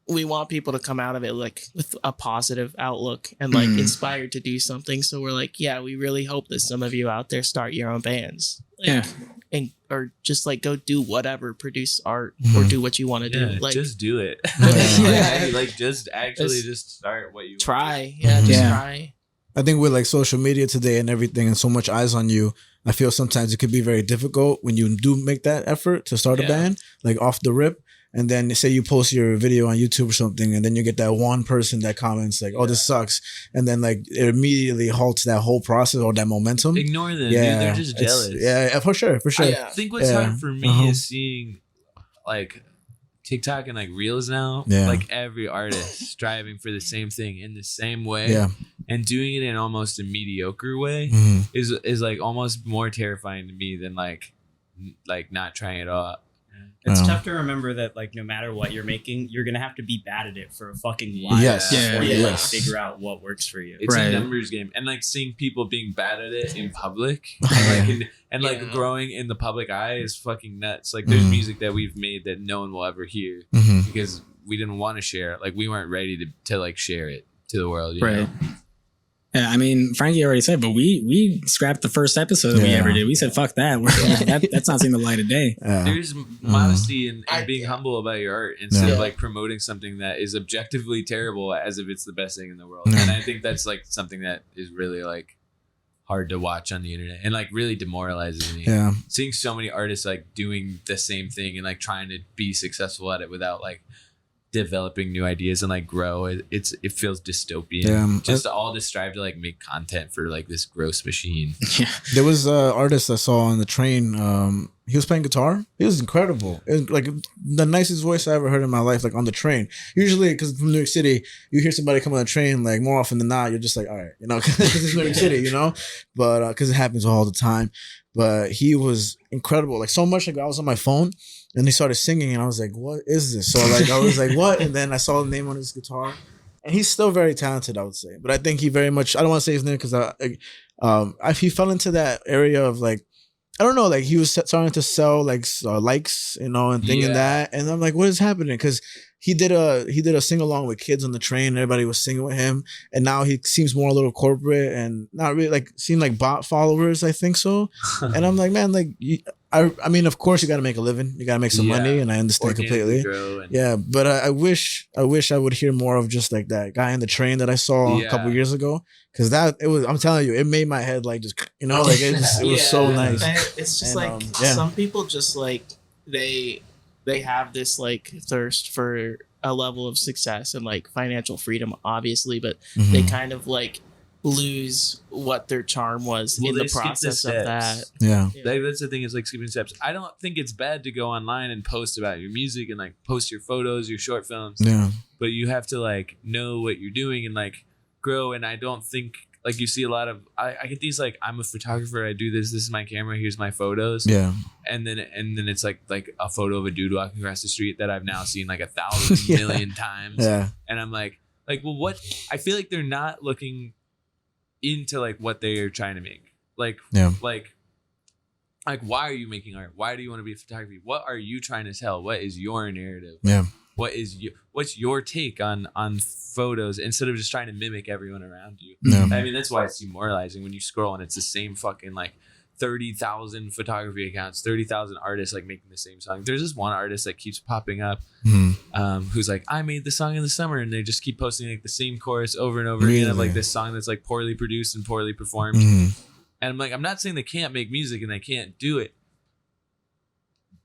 we want people to come out of it like with a positive outlook and like inspired to do something. So we're like, yeah, we really hope that some of you out there start your own bands. Like, Yeah. And, or just like go do whatever, produce art or do what you want to do. Yeah, Like just do it. Yeah. like just actually Just just start what you try. Yeah. Just Yeah. try. I think with like social media today and everything and so much eyes on you, I feel sometimes it could be very difficult when you do make that effort to start a Yeah. band, like off the rip. And then say you post your video on YouTube or something, and then you get that one person that comments like, "Oh, this sucks," and then like it immediately halts that whole process or that momentum. Ignore them, Yeah, dude. They're just it's- jealous. Yeah, for sure, for sure. Yeah. I think what's Yeah. hard for me Uh-huh. is seeing like TikTok and like Reels now. Yeah. Like every artist striving for the same thing in the same way. Yeah. And doing it in almost a mediocre way Mhm. is like almost more terrifying to me than like not trying it all. It's Yeah. tough to remember that, like, no matter what you're making, you're gonna have to be bad at it for a fucking while. Yes. before Yeah. you like, Yes. figure out what works for you. It's Right. a numbers game, and like seeing people being bad at it in public, and like Yeah. growing in the public eye is fucking nuts. Like there's Mhm. music that we've made that no one will ever hear Mhm. because we didn't want to share it. Like we weren't ready to like share it to the world. You Right. know? Yeah, I mean, Frankie already said, but we scrapped the first episode that we Yeah. ever did. We said, fuck that. That's not seeing the light of day. Yeah. There's modesty in I- being humble about your art instead Yeah. of like promoting something that is objectively terrible as if it's the best thing in the world. Yeah. And I think that's like something that is really like hard to watch on the internet and like really demoralizes me. Yeah. Seeing so many artists like doing the same thing and like trying to be successful at it without like developing new ideas and like grow, it feels dystopian. Yeah. Just all to strive to like make content for like this gross machine. There was an artist I saw on the train. He was playing guitar. He was incredible. It was like the nicest voice I ever heard in my life, like on the train. Usually, because from New York City, you hear somebody come on the train, like more often than not, you're just like, all right, you know, because it's New York City, you know? But because it happens all the time. But he was incredible. Like so much, like I was on my phone and he started singing and I was like, what is this? So like, I was like, what? And then I saw the name on his guitar. And he's still very talented, I would say. But I think he very much, I don't want to say his name because he fell into that area of like, I don't know, like he was starting to sell like likes, you know, and thinking Yeah. that. And I'm like, what is happening? Because he did a sing along with kids on the train. And everybody was singing with him. And now he seems more a little corporate and not really like seem like bot followers. I think so. And I'm like, man, like, I mean, of course you got to make a living. You got to make some Yeah. money. And I understand Organically completely. grow and- Yeah, but I wish I would hear more of just like that guy in the train that I saw a couple Yeah. years ago, because I'm telling you, it made my head like just, you know, like it was so nice. And it's just And, like yeah. some people just like they have this like thirst for a level of success and like financial freedom, obviously, but they Mhm. kind of like lose what their charm was Well, in they the skip the process of that. steps. Yeah, That's the thing, is like skipping steps. I don't think it's bad to go online and post about your music and like post your photos, your short films, yeah, but you have to like know what you're doing and like grow. And I don't think like you see a lot of I get these like, I'm a photographer, I do this is my camera, here's my photos. Yeah. And then it's like a photo of a dude walking across the street that I've now seen like 1,000 million times. Yeah. And I'm like, well, what? I feel like they're not looking into like what they are trying to make. Like, why are you making art? Why do you want to be a photography? What are you trying to tell? What is your narrative? Yeah. What's your take on photos instead of just trying to mimic everyone around you? Yeah. I mean, that's why it's demoralizing when you scroll and it's the same fucking like 30,000 photography accounts, 30,000 artists like making the same song. There's this one artist that keeps popping up, who's like, I made the song in the summer, and they just keep posting like the same chorus over and over again of like this song that's like poorly produced and poorly performed. And I'm like, I'm not saying they can't make music and they can't do it,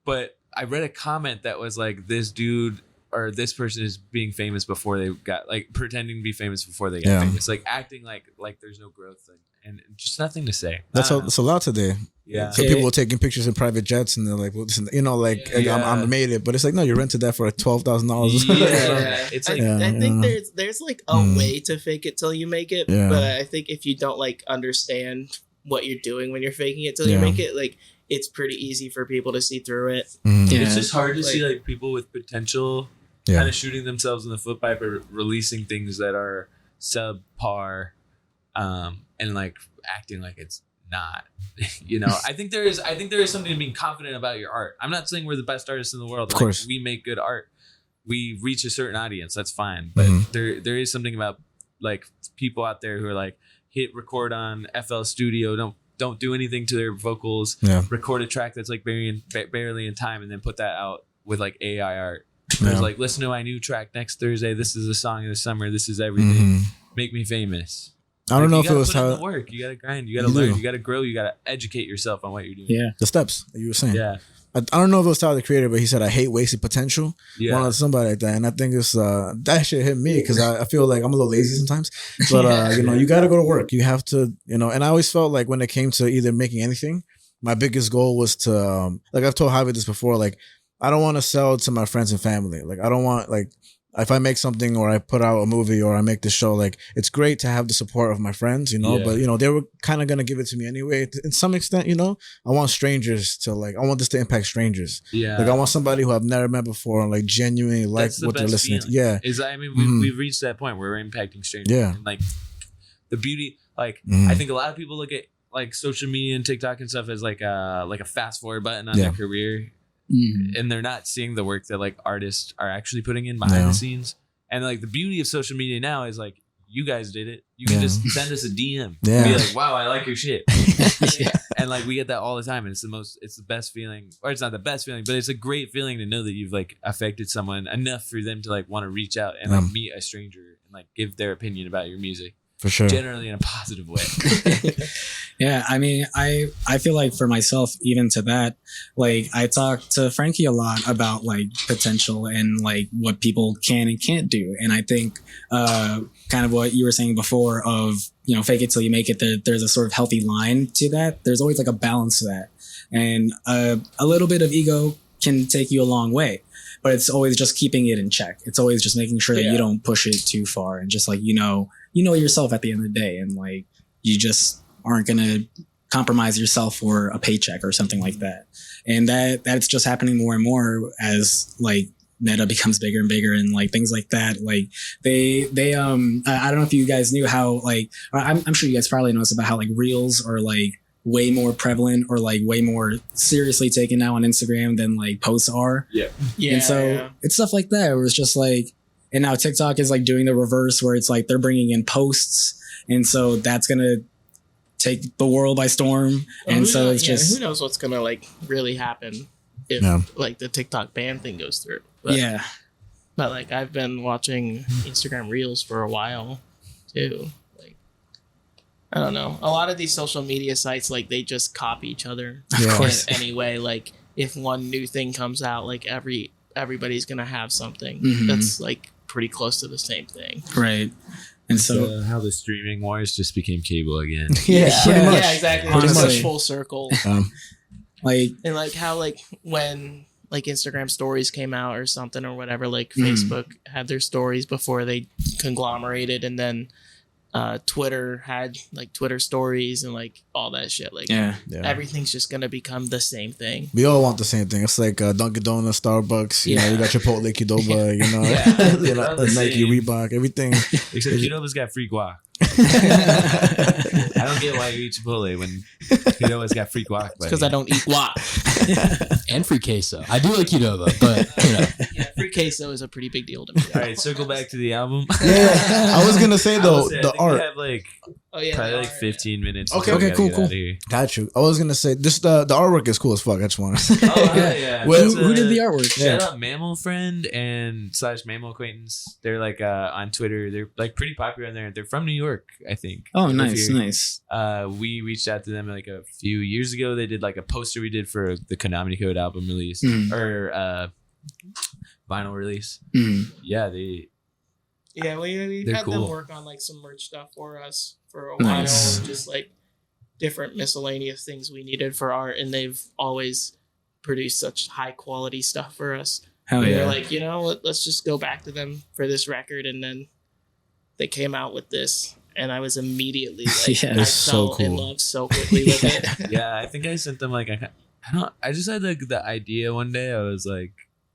but I read a comment that was like, this dude or this person is being famous before they got like pretending to be famous before they got famous, like acting like there's no growth and just nothing to say. That's a lot today. Yeah. So people were taking pictures in private jets and they're like, well, listen, you know, like I made it, but it's like, no, you rented that for $12,000. Yeah. It's like, I think there's like a way to fake it till you make it. Yeah. But I think if you don't like understand what you're doing when you're faking it till you make it, like it's pretty easy for people to see through it. It's just hard to see like people with potential kind of shooting themselves in the foot by releasing things that are subpar, and like acting like it's not. You know, I think there is something to being confident about your art. I'm not saying we're the best artists in the world. Of course, we make good art. We reach a certain audience. That's fine. But there is something about like people out there who are like, hit record on FL Studio. Don't do anything to their vocals. Yeah. Record a track that's like barely in time, and then put that out with like AI art. It's like, listen to my new track next Thursday. This is a song of the summer. This is everything. Make me famous. I don't know if it was how the work. You gotta grind. You gotta learn. You gotta grow. You gotta educate yourself on what you're doing. Yeah, the steps that you were saying. Yeah. I don't know if it was Tyler the Creator, but he said, I hate wasted potential. Yeah. One of somebody like that. And I think it's that shit hit me because I feel like I'm a little lazy sometimes. But you know, you gotta go to work. You have to, you know, and I always felt like when it came to either making anything, my biggest goal was to like I've told Javi this before, like I don't want to sell to my friends and family. Like I don't want, like, if I make something or I put out a movie or I make this show, like it's great to have the support of my friends, you know, but you know, they were kind of going to give it to me anyway. In some extent, you know, I want strangers to like, I want this to impact strangers. Yeah. Like I want somebody who I've never met before and like genuinely like what they're listening to. Yeah. I mean, we've reached that point where we're impacting strangers. Yeah. And like the beauty, like I think a lot of people look at like social media and TikTok and stuff as like a fast forward button on their career. And they're not seeing the work that like artists are actually putting in behind the scenes. And like the beauty of social media now is like, you guys did it. You can just send us a DM. Yeah. Be like, wow, I like your shit. And like we get that all the time. And it's the best feeling, or it's not the best feeling, but it's a great feeling to know that you've like affected someone enough for them to like want to reach out and like meet a stranger and like give their opinion about your music. For sure. Generally in a positive way. Yeah, I mean, I feel like for myself, even to that, like I talk to Frankie a lot about like potential and like what people can and can't do. And I think kind of what you were saying before of, you know, fake it till you make it, there's a sort of healthy line to that. There's always like a balance to that. And a little bit of ego can take you a long way. But it's always just keeping it in check. It's always just making sure that you don't push it too far and just like, you know yourself at the end of the day, and like you just aren't gonna compromise yourself for a paycheck or something like that. And that's just happening more and more as like Meta becomes bigger and bigger and like things like that. Like they I don't know if you guys knew how like I'm sure you guys probably noticed about how like reels are like way more prevalent or like way more seriously taken now on Instagram than like posts are. Yeah. And so it's stuff like that where it's just like, and now TikTok is like doing the reverse where it's like they're bringing in posts. And so that's going to take the world by storm. And so it's just, who knows what's going to like really happen if like the TikTok ban thing goes through. But, but like I've been watching Instagram reels for a while too. I don't know. A lot of these social media sites, like they just copy each other. Of course. Anyway, like if one new thing comes out, like everybody's gonna have something that's like pretty close to the same thing. Right. And so how the streaming wars just became cable again. Yeah, exactly. Just full circle. Like and like how like when like Instagram stories came out or something or whatever, like Facebook had their stories before they conglomerated, and then Twitter had like Twitter stories and like all that shit. Like Yeah. everything's just gonna become the same thing. We all want the same thing. It's like Dunkin' Donuts, Starbucks. You know, you got Chipotle, Qdoba. You know, you know, Nike, Reebok, everything. Except Qdoba's got free guac. I don't get why you eat Chipotle when Qdoba's got free guac. Because I don't eat guac. And free queso. I do like Qdoba, but you know. Yeah, free queso is a pretty big deal to me. All right, circle back to the album. Yeah, I was gonna say though, I the art. We have like probably like 15 minutes. Okay, until we okay, gotta cool. get out of here. Got you. I was gonna say this. The artwork is cool as fuck. I just want to. Oh yeah. Who did the artwork? Shout out Mammal Friend and / Mammal Acquaintance. They're like on Twitter. They're like pretty popular on there. They're from New York, I think. Oh, If nice, you're- nice. We reached out to them like a few years ago. They did like a poster we did for the Konami Code album release or vinyl release. Yeah, we They're had them cool. work on like some merch stuff for us for a Nice. while, just like different miscellaneous things we needed for art, and they've always produced such high quality stuff for us. Hell We yeah. were like, you know, let's just go back to them for this record, and then they came out with this, and I was immediately like, Yeah. I It's so fell in cool. love so quickly with it. yeah. I think I sent them like I just had like the idea one day. I was like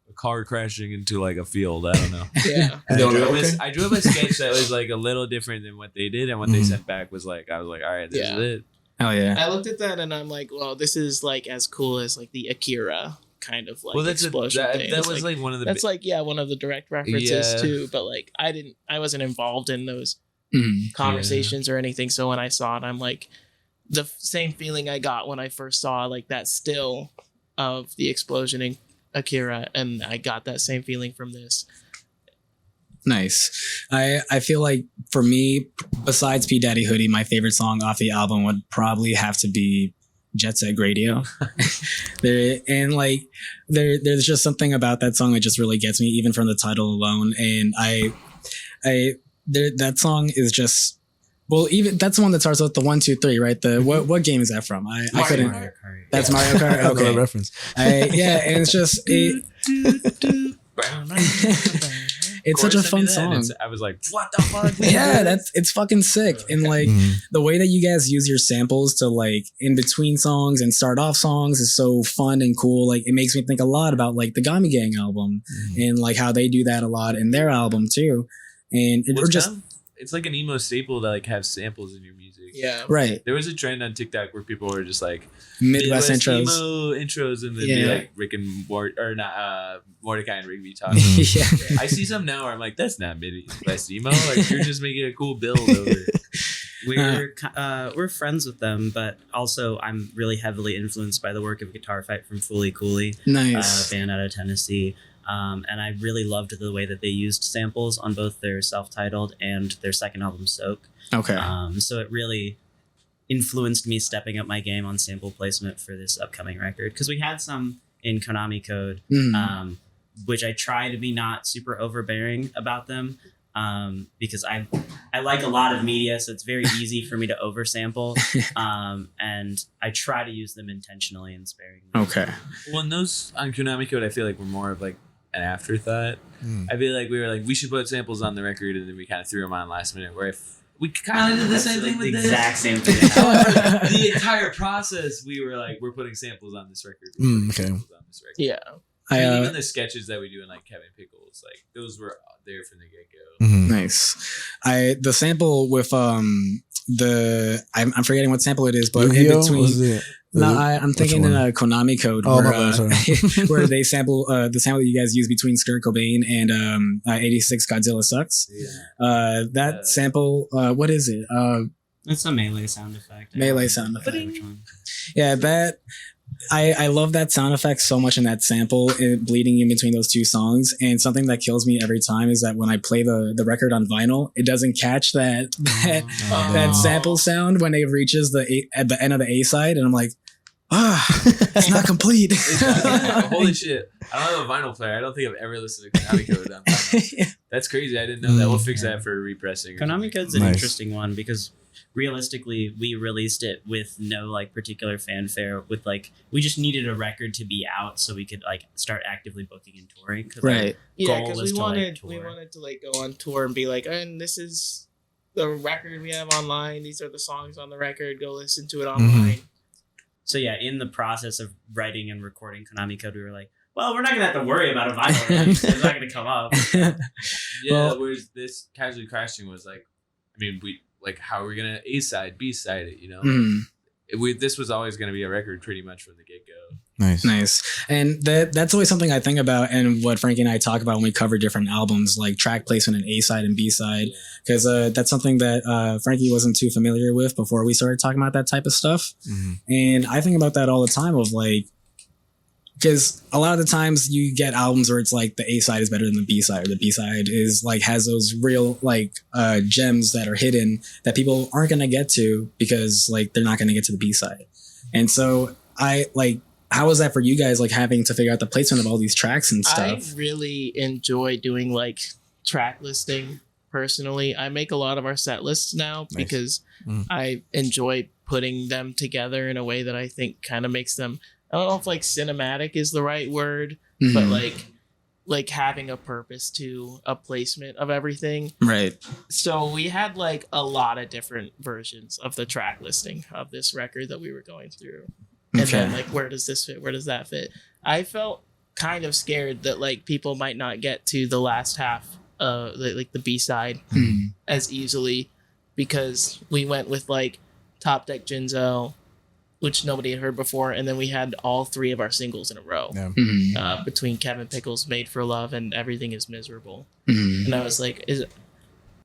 a car crashing into like a field. I don't know. Yeah, And They were like, I drew up a sketch that was like a little different than what they did, and what they sent back was like I was like, all right, this Yeah. is it. Hell yeah. I looked at that and I'm like, well, this is like as cool as like the Akira kind of like Well, that's explosion thing. that It's was like one of the that's like one of the direct references Yeah. too, but like I wasn't involved in those Mhm. conversations or anything, so when I saw it I'm like the same feeling I got when I first saw like that still of the explosion in Akira, and I got that same feeling from this. Nice. I feel like for me, besides P Daddy Hoodie, my favorite song off the album would probably have to be Jet Set Radio. There's just something about that song that just really gets me, even from the title alone. And that song is just, well, even that's the one that starts with the 1, 2, 3, right? The what game is that from? I couldn't. Mario Kart. That's Mario Kart. Another Okay. reference. Yeah, and it's just it's such a Corey sent me fun that, song. and I was like, what the fuck? Yeah, it's fucking sick. And like the way that you guys use your samples to like in between songs and start off songs is so fun and cool. Like it makes me think a lot about like the Gami Gang album and like how they do that a lot in their album too. And Well, or just it's like an emo staple to like have samples in your music. Yeah. right There was a trend on TikTok where people were just like Midwest intros. emo intros, and then be Yeah. like Rick and Mordecai and Rigby talking. Yeah. I see some now where I'm like, that's not Midwest emo. Like you're just making a cool build over it. We're friends with them, but also I'm really heavily influenced by the work of Guitar Fight from Fooly Cooley, Nice. a band out of Tennessee. And I really loved the way that they used samples on both their self-titled and their second album, Soak. Okay. So it really influenced me stepping up my game on sample placement for this upcoming record, because we had some in Konami Code, which I try to be not super overbearing about them, because I like a lot of media, so it's very easy for me to oversample, and I try to use them intentionally and sparingly. Okay. Well, and those on Konami Code, I feel like were more of like an afterthought. I feel like we were like, we should put samples on the record, and then we kind of threw them on last minute. Where if we kind of did the same thing with the this. exact same thing. However, the entire process, we were like, we're putting samples on this record. We're putting Okay. samples on this record. Yeah. I mean, I even the sketches that we do in like Kevin Pickles, like those were there from the get go. nice. The sample with I'm forgetting what sample it is, but in Yu-Gi-Oh? between. Was it? No, I'm thinking in a Konami Code Oh, where, my bad, sorry. where they sample the sample that you guys use between Skirt Cobain and 86 Godzilla Sucks. Yeah. That sample, what is it? It's a melee sound effect. Melee sound effect. Which one? Yeah, that I love that sound effect so much in that sample, bleeding in between those two songs. And something that kills me every time is that when I play the record on vinyl, it doesn't catch that sample sound when it reaches at the end of the A side, and I'm like, it's not complete. Holy shit! I don't have a vinyl player. I don't think I've ever listened to Konami Code on vinyl. That's crazy. I didn't know that. We'll fix that for repressing. Konami Code's an Nice. interesting one because realistically we released it with no like particular fanfare, with like we just needed a record to be out so we could like start actively booking and touring. 'Cause, like, Right. Yeah, goal because was we to, like, wanted tour. we wanted to like go on tour and be like, and this is the record we have online. These are the songs on the record. Go listen to it online. So yeah, in the process of writing and recording Konami Code, we were like, well, we're not gonna have to worry about a vinyl release. It's not gonna come up. Whereas this Casually Crashing was like, I mean, we like, how are we gonna A side, B side it? You know, this was always gonna be a record pretty much from the get go. Nice. And that's always something I think about, and what Frankie and I talk about when we cover different albums, like track placement and A side and B side, because that's something that Frankie wasn't too familiar with before we started talking about that type of stuff. And I think about that all the time, of like, because a lot of the times you get albums where it's like the A side is better than the B side, or the B side is like has those real like gems that are hidden that people aren't gonna get to because like they're not gonna get to the B side. And so I like, how was that for you guys, like having to figure out the placement of all these tracks and stuff? I really enjoy doing like track listing personally. I make a lot of our set lists now because I enjoy putting them together in a way that I think kind of makes them, I don't know if like cinematic is the right word, but like having a purpose to a placement of everything. Right. So we had like a lot of different versions of the track listing of this record that we were going through. And then like, where does this fit? Where does that fit? I felt kind of scared that like people might not get to the last half, like the B side as easily, because we went with like Top Deck Jinzo, which nobody had heard before, and then we had all three of our singles in a row between Kevin Pickles' Made for Love and Everything Is Miserable. And I was like, is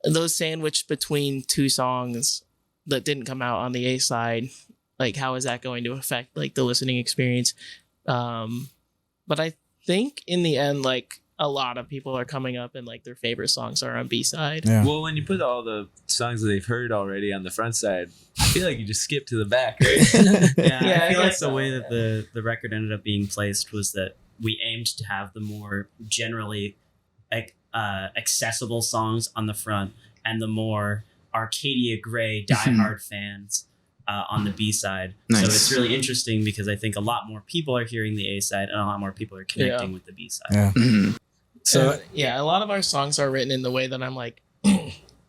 those sandwiched between two songs that didn't come out on the A side? Like, how is that going to affect like the listening experience? But I think in the end, like a lot of people are coming up and like their favorite songs are on B side. Well, when you put all the songs that they've heard already on the front side, I feel like you just skip to the back, right? I feel like the way that the record ended up being placed was that we aimed to have the more generally accessible songs on the front, and the more Arcadia Grey diehard fans on the B side. So it's really interesting because I think a lot more people are hearing the A side and a lot more people are connecting with the B side. So a lot of our songs are written in the way that I'm like,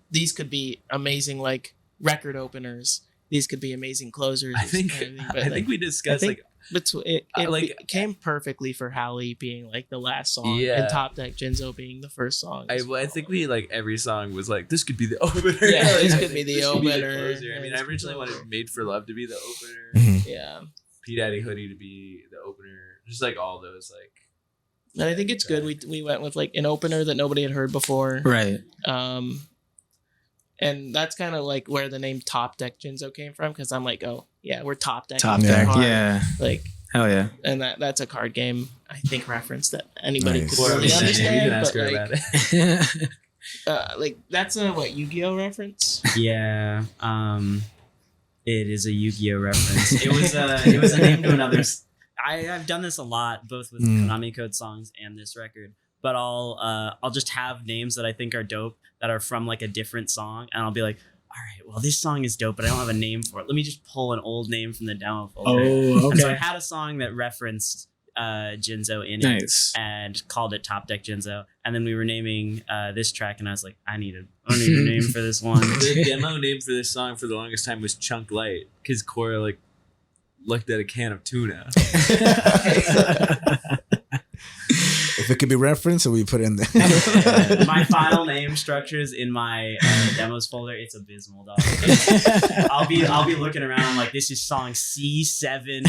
these could be amazing like record openers. These could be amazing closers. I think we discussed it came perfectly for Hallie being like the last song and Top Deck Jinzo being the first song. I think we like every song was like, this could be the opener. This could be the opener. I mean, I originally wanted Made for Love to be the opener. Yeah. P Daddy Hoodie to be the opener. Just like all those like. And I think it's good. We went with like an opener that nobody had heard before. Right. And that's kind of like where the name Top Deck Jinzo came from, because I'm like, oh yeah, we're top deck. Top deck, like hell yeah. And that's a card game, I think, reference that anybody could Or really understand. You can ask her about it. Like that's a Yu-Gi-Oh reference. Yeah, it is a Yu-Gi-Oh reference. It was a name to another. I've done this a lot, both with Konami Code songs and this record. But I'll just have names that I think are dope that are from like a different song, and I'll be like, all right, well this song is dope, but I don't have a name for it. Let me just pull an old name from the demo folder. Oh, okay. And so I had a song that referenced Jinzo in it and called it Top Deck Jinzo, and then we were naming this track, and I was like, I need a name for this one. The demo name for this song for the longest time was Chunk Light, because Cora like looked at a can of tuna. If it could be referenced, so we put it in there. My final name structures in my demos folder. It's abysmal, dog. I'll be looking around. I'm like, this is song C7.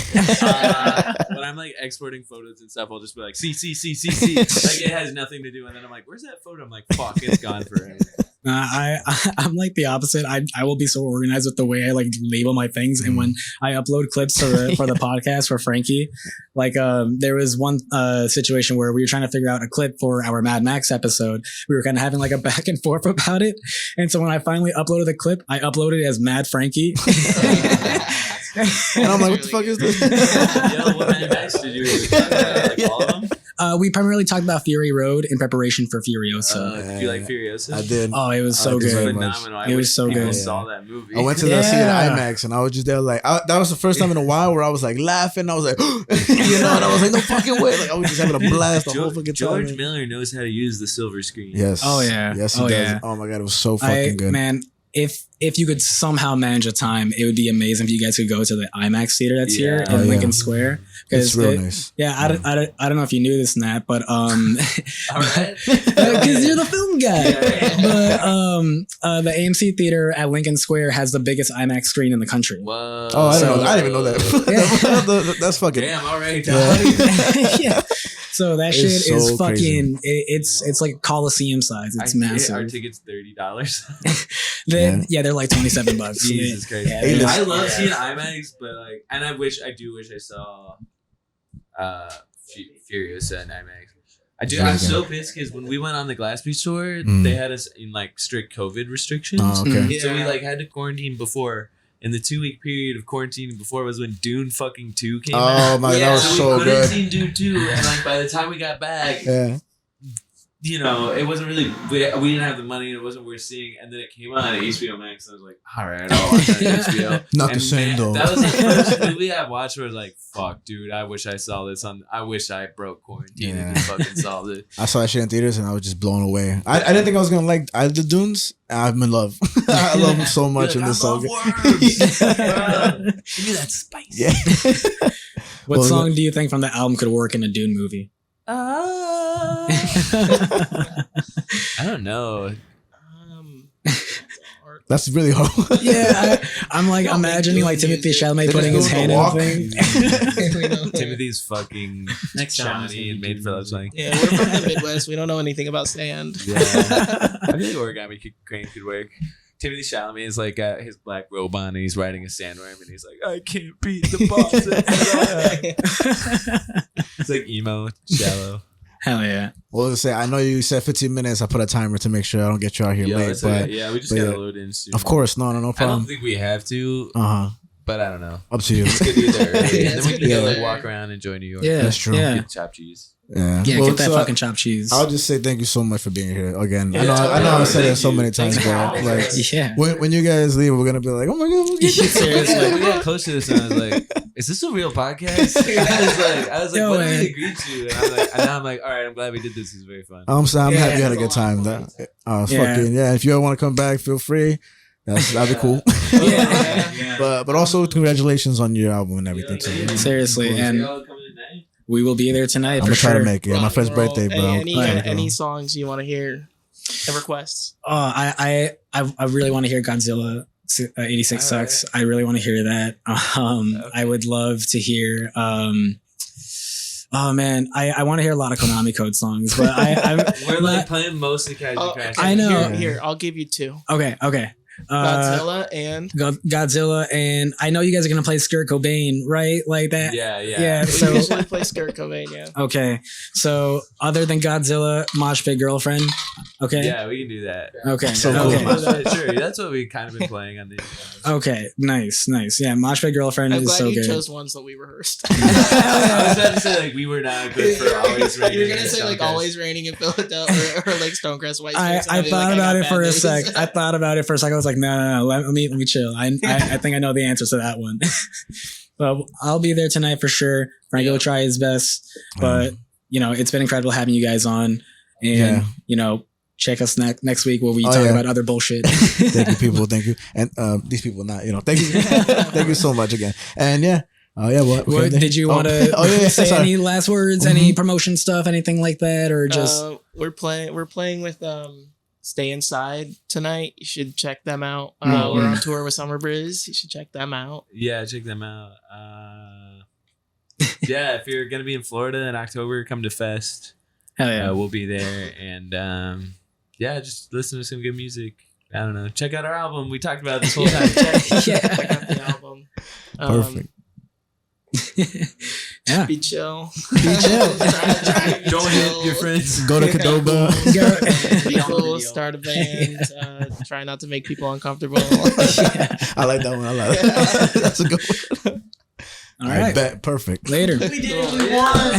When I'm like exporting photos and stuff, I'll just be like C. Like it has nothing to do, and then I'm like, where's that photo? I'm like, fuck, it's gone forever. I'm like the opposite. I will be so organized with the way I like label my things, and when I upload clips for the podcast for Frankie, like there was one situation where we were trying to figure out a clip for our Mad Max episode. We were kind of having like a back and forth about it, and so when I finally uploaded the clip, I uploaded it as Mad Frankie. And I'm like, what the fuck is this? Yo, what Mad Max did you like all of them? We primarily talked about Fury Road in preparation for Furiosa. Did you like Furiosa? I did. Oh, it was so good. Phenomenal. It was so good. I saw that movie. I went to see it at IMAX, and I was just there like, that was the first time in a while where I was like laughing. I was like, you know, and I was like, no fucking way. Like I was just having a blast the whole fucking time. George man. Miller knows how to use the silver screen. Yes. Oh yeah. Yes, he does. Yeah. Oh my god, it was so fucking good. Man, if you could somehow manage a time, it would be amazing if you guys could go to the IMAX theater that's here in Lincoln Square. It's real nice. Yeah, I don't know if you knew this, Nat, but All right. because you're the film guy. But the AMC theater at Lincoln Square has the biggest IMAX screen in the country. Whoa. Oh, I didn't even know that. That's fucking. Damn, all right. Yeah. So that shit It's is so fucking. crazy. It's like Coliseum size. It's massive. Our tickets $30. They're like $27. Jesus Christ. Yeah, I love seeing IMAX, but like, and I do wish I saw Furiosa in IMAX. I'm so pissed because when we went on the Glass Beach tour, they had us in like strict COVID restrictions. Oh, okay. So we like had to quarantine before. And the 2-week period of quarantining before was when Dune fucking 2 came out. Oh my, that was so we good. couldn't see Dune 2, and like by the time we got back, you know, it wasn't really, we didn't have the money and it wasn't worth seeing. And then it came on at HBO Max and I was like, all right, I'll watch that on HBO. Not and the same though. That was the first movie I watched where I was like, fuck, dude, I wish I saw this I wish I broke quarantine and fucking saw it. I saw that shit in theaters and I was just blown away. I didn't think I was gonna like either the Dunes. I'm in love. I love them so much in this song. Give me that spice. Yeah. What song do you think from the album could work in a Dune movie? I don't know. That's really hard. Yeah, I'm like imagining like Timothy Chalamet putting his hand in the thing. Timothy's fucking Next time Johnny and Made for Love song. Yeah, we're from the Midwest. We don't know anything about sand. Yeah, I feel like Origami Crane could work. Timothy Chalamet is like his black robe on and he's riding a sandworm and he's like, I can't beat the boss. It's like emo, shallow. Hell yeah. Well, let's say I know you said 15 minutes. I put a timer to make sure I don't get you out here late. But we just gotta load in soon. of course, no I problem. don't think we have to, but I don't know. Up to you. Let's get you there early, and then we can go like walk around and enjoy New York. Yeah, That's true. Yeah, Get chopped cheese. Yeah, yeah, Well, get that so fucking chopped cheese. I'll just say thank you so much for being here again. Yeah, I know I said it so thank many you. times, Thanks for but having like us. Yeah. when you guys leave, we're gonna be like, oh my god, Seriously, we got close to this, and I was like, "Is this a real podcast?" I was like, Yo, "What did man. we agree to?" And now I'm like, "All right, I'm glad we did this. It was very fun." I'm happy Yeah. you had a good time. Fucking yeah. If you ever want to come back, feel free. That'd be cool. Yeah. But also congratulations on your album and everything too. Seriously, and Y'all coming tonight? we will be there tonight I'm for gonna try sure. to make it. My friend's birthday, bro. Any songs you want to hear? And requests? I really want to hear Godzilla 86 Sucks. I really want to hear that. I would love to hear oh man, I want to hear a lot of Konami Code songs, but We're like playing mostly Casual Crash. I know. Here, I'll give you two. Okay. Godzilla and Godzilla, and I know you guys are gonna play Skirt Cobain, right? Like that. Yeah. we So usually play Skirt Cobain. Yeah. okay. So other than Godzilla, Mosh Pit Girlfriend. Okay. Yeah, we can do that. Okay. So okay. cool. Sure, that's what we've kind of been playing on the. Okay. Nice. Yeah, Mosh Pit Girlfriend I'm is glad so you good. chose ones that we rehearsed. I was about to say like we were not good for always raining. You're gonna and say like Stonecrest. always raining in Philadelphia or like Stonecrest White. I thought about it for a sec. I thought about it for a sec. I was like, no. Let me chill. I think I know the answers to that one. But I'll be there tonight for sure. Franco will try his best. But it's been incredible having you guys on. And check us next week where we talk about other bullshit. Thank you, people. Thank you. And these people not, thank you. Thank you so much again. And what did you want to say sorry. any last words, any promotion stuff, anything like that, or just we're playing with Stay Inside tonight. You should check them out. We're on tour with Summer Breeze. You should check them out. Yeah, check them out. If you're gonna be in Florida in October, come to Fest. hell yeah. We'll be there, and just listen to some good music. I don't know. Check out our album. We talked about it this whole time. Check out the album. Perfect. Yeah. Be chill. Don't hit your friends. Go to Cadoba. Be cool. Start a band. Try not to make people uncomfortable. I like that one. I like that. That's a good one. All right. Bet. Perfect. Later. We did it. We won.